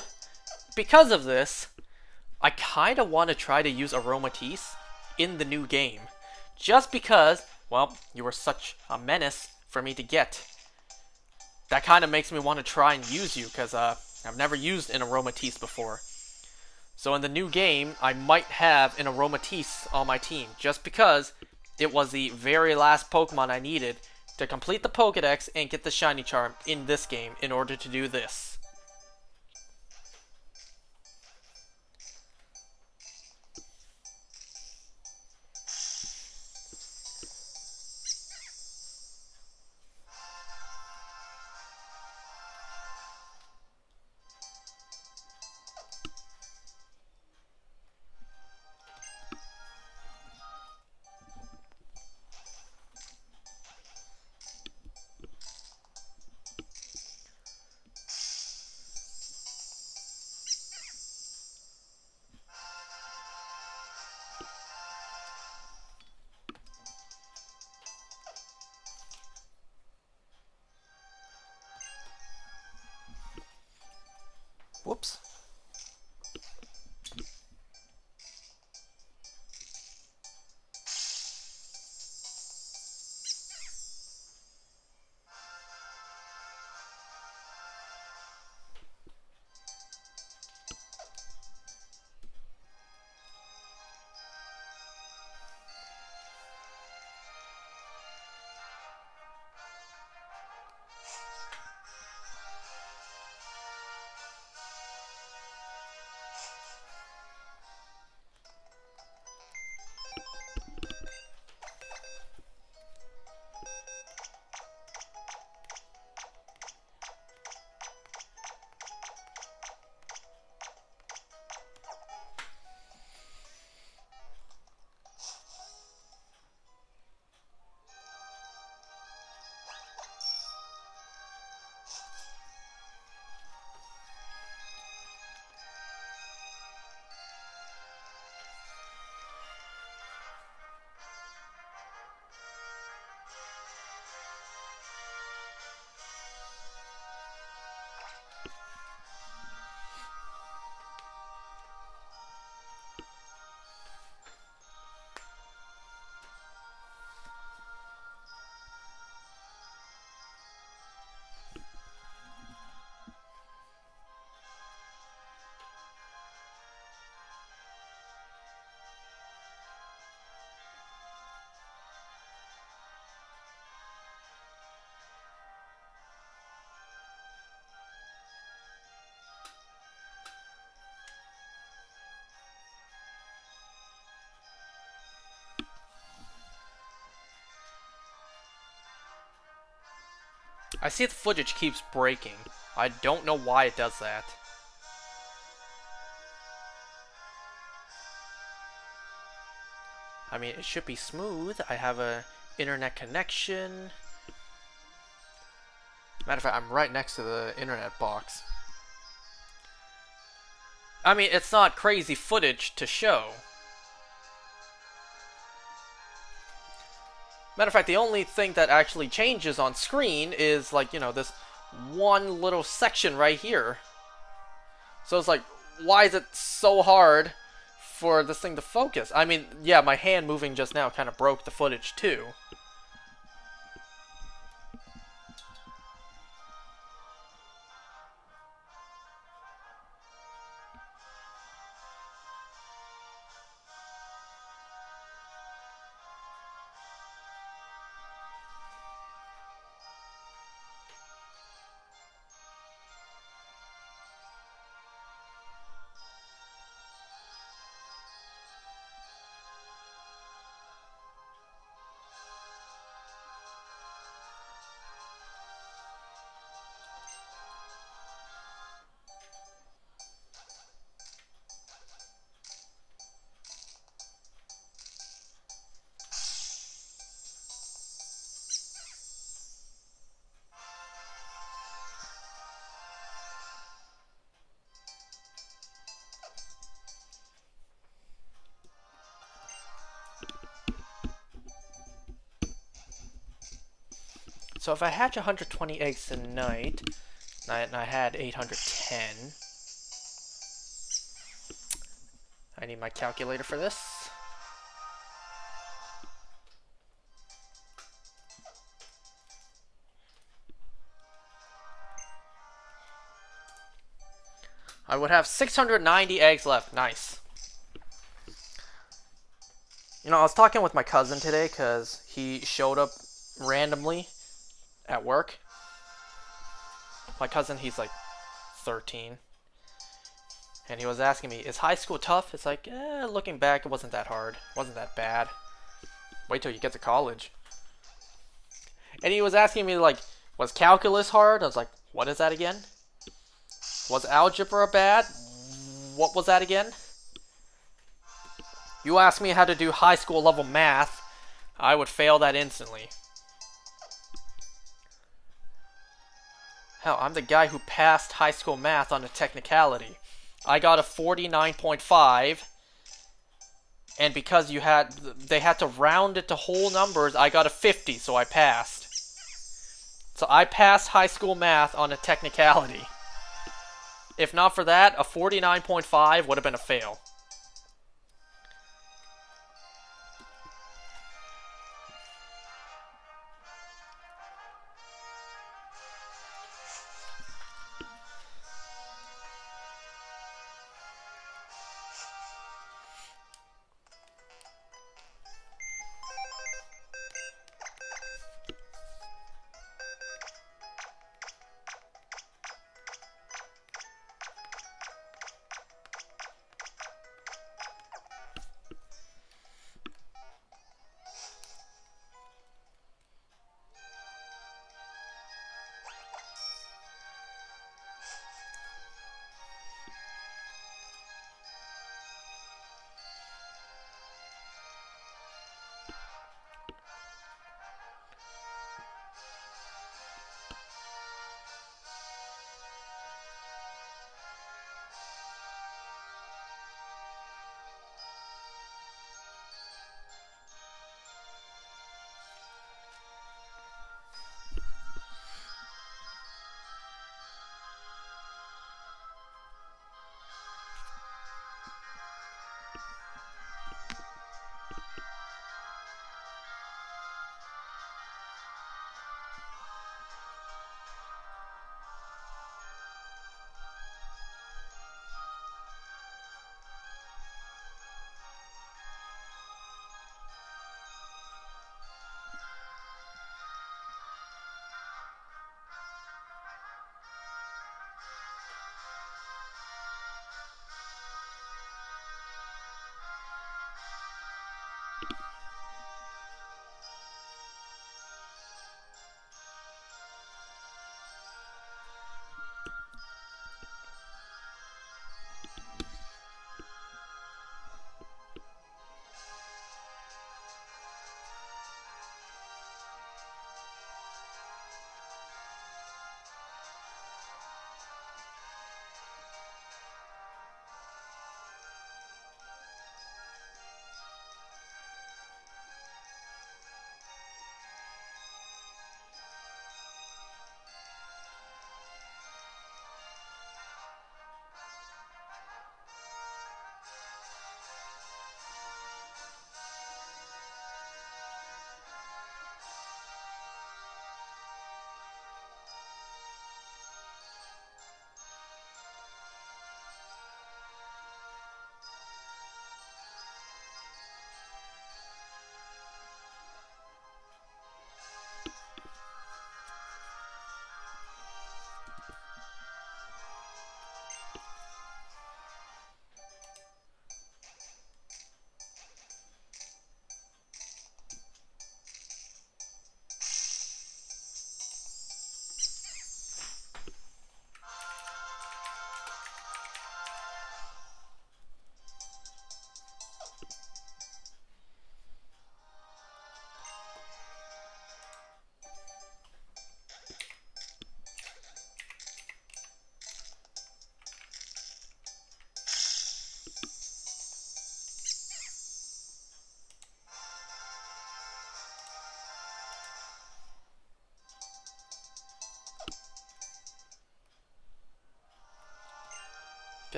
A: because of this, I kind of want to try to use Aromatisse in the new game. Just because, well, you were such a menace for me to get. That kind of makes me want to try and use you, because I've never used an Aromatisse before. So in the new game, I might have an Aromatisse on my team, just because it was the very last Pokemon I needed to complete the Pokedex and get the shiny charm in this game in order to do this. Whoops. I see the footage keeps breaking. I don't know why it does that. I mean, it should be smooth. I have a internet connection. Matter of fact, I'm right next to the internet box. I mean, it's not crazy footage to show. Matter of fact, the only thing that actually changes on screen is, like, you know, this one little section right here. So it's like, why is it so hard for this thing to focus? I mean, yeah, my hand moving just now kind of broke the footage too. So if I hatch 120 eggs tonight, and I had 810, I need my calculator for this. I would have 690 eggs left. Nice. You know, I was talking with my cousin today because he showed up randomly at work. My cousin, he's like 13. And he was asking me, is high school tough? It's like, looking back, it wasn't that hard. It wasn't that bad. Wait till you get to college. And he was asking me, like, was calculus hard? I was like, what is that again? Was algebra bad? What was that again? You asked me how to do high school level math, I would fail that instantly. Hell, I'm the guy who passed high school math on a technicality. I got a 49.5, and because they had to round it to whole numbers, I got a 50, so I passed. So I passed high school math on a technicality. If not for that, a 49.5 would have been a fail.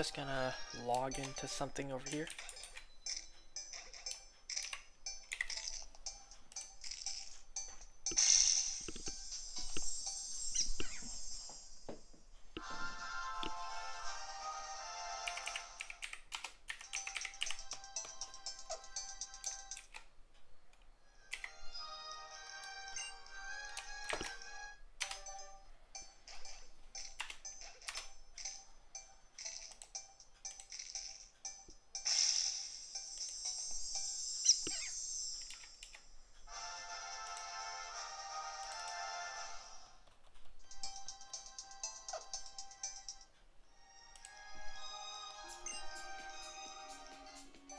A: just gonna log into something over here.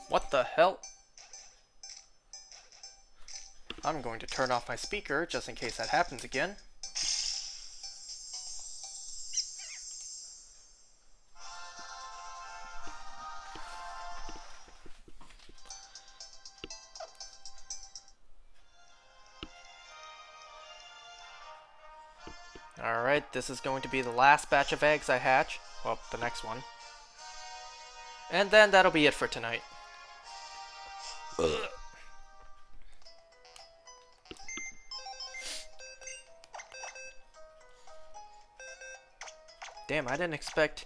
A: What the hell? I'm going to turn off my speaker just in case that happens again. Alright, this is going to be the last batch of eggs I hatch. Well, the next one. And then that'll be it for tonight. Ugh. Damn, I didn't expect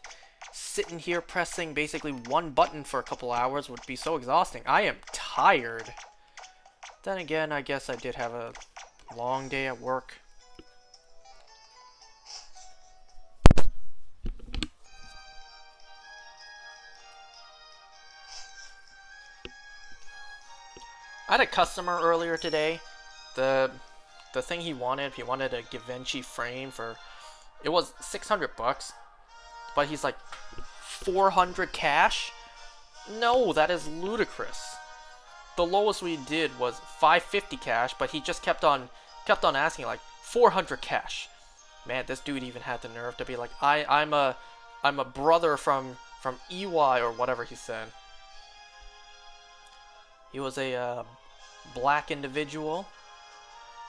A: sitting here pressing basically one button for a couple hours would be so exhausting. I am tired. Then again, I guess I did have a long day at work. I had a customer earlier today. The thing he wanted a Givenchy frame for, it was 600 bucks, but he's like 400 cash? No, that is ludicrous. The lowest we did was 550 cash, but he just kept on asking like 400 cash. Man, this dude even had the nerve to be like, I'm a brother from EY or whatever he said. He was a black individual,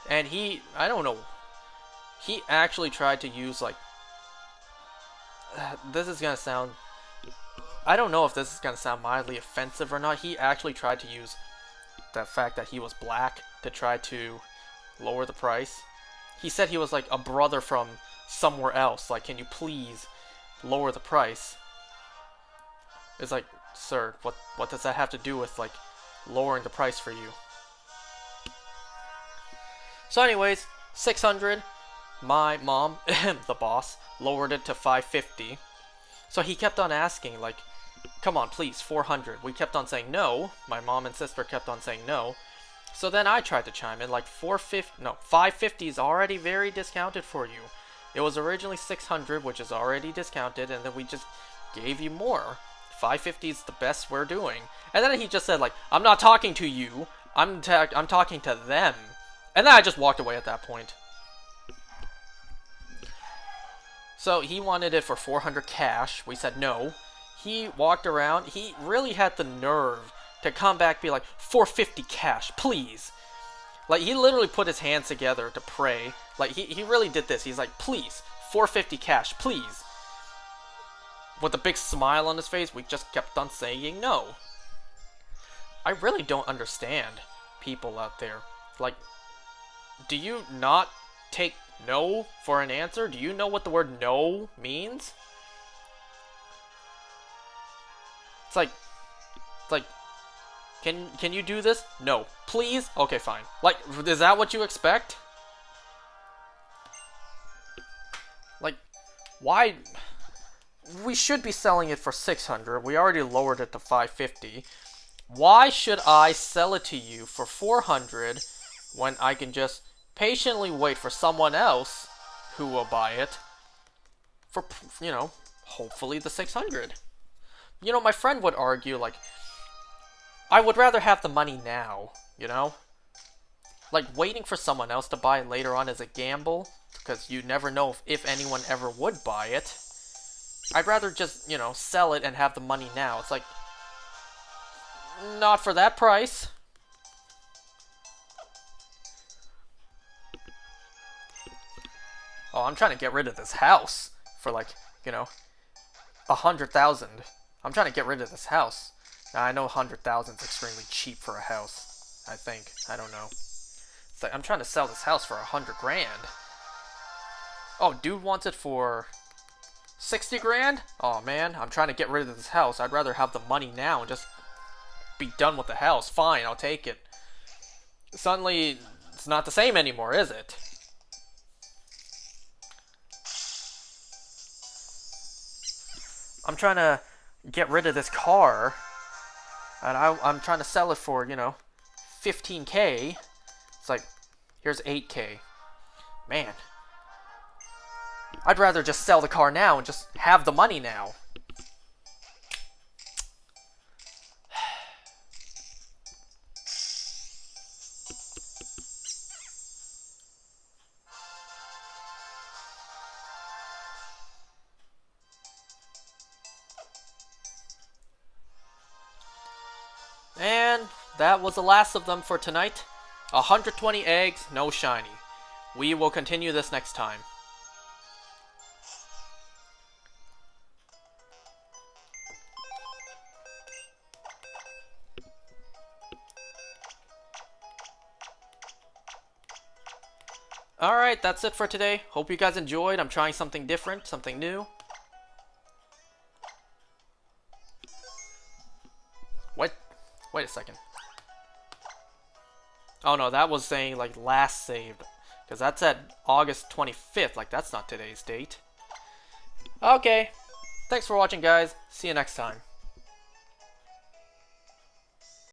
A: and I don't know, he actually tried to use like, this is gonna sound, I don't know if this is gonna sound mildly offensive or not. He actually tried to use the fact that he was black to try to lower the price. He said he was like a brother from somewhere else, like, can you please lower the price? It's like, sir, what does that have to do with like lowering the price for you? So anyways, 600. My mom, the boss, lowered it to 550. So he kept on asking, like, come on, please, 400. We kept on saying no. My mom and sister kept on saying no. So then I tried to chime in, like, 550 is already very discounted for you. It was originally 600, which is already discounted, and then we just gave you more. 550 is the best we're doing. And then he just said, like, I'm not talking to you. I'm talking to them. And then I just walked away at that point. So he wanted it for 400 cash. We said no. He walked around. He really had the nerve to come back and be like, 450 cash, please. Like, he literally put his hands together to pray. Like, he really did this. He's like, please, 450 cash, please. With a big smile on his face, we just kept on saying no. I really don't understand people out there. Like, do you not take no for an answer? Do you know what the word no means? It's like, can you do this? No. Please? Okay, fine. Like, is that what you expect? Like, why? We should be selling it for 600. We already lowered it to 550. Why should I sell it to you for 400 when I can just patiently wait for someone else who will buy it for, you know, hopefully the 600? You know, my friend would argue, like, I would rather have the money now, you know? Like, waiting for someone else to buy it later on is a gamble, because you never know if anyone ever would buy it. I'd rather just, you know, sell it and have the money now. It's like, not for that price. Oh, I'm trying to get rid of this house for, like, you know, 100,000. I'm trying to get rid of this house. Now, I know 100,000 is extremely cheap for a house. I think. I don't know. It's like I'm trying to sell this house for 100 grand. Oh, dude wants it for 60 grand? Oh man, I'm trying to get rid of this house. I'd rather have the money now and just be done with the house. Fine, I'll take it. Suddenly, it's not the same anymore, is it? I'm trying to get rid of this car, and I'm trying to sell it for, 15K. It's like, here's 8K. Man, I'd rather just sell the car now and just have the money now. And that was the last of them for tonight. 120 eggs, no shiny. We will continue this next time. Alright, that's it for today. Hope you guys enjoyed. I'm trying something different, something new. Wait a second. Oh no, that was saying like last saved. Because that said August 25th. Like that's not today's date. Okay. Thanks for watching, guys. See you next time.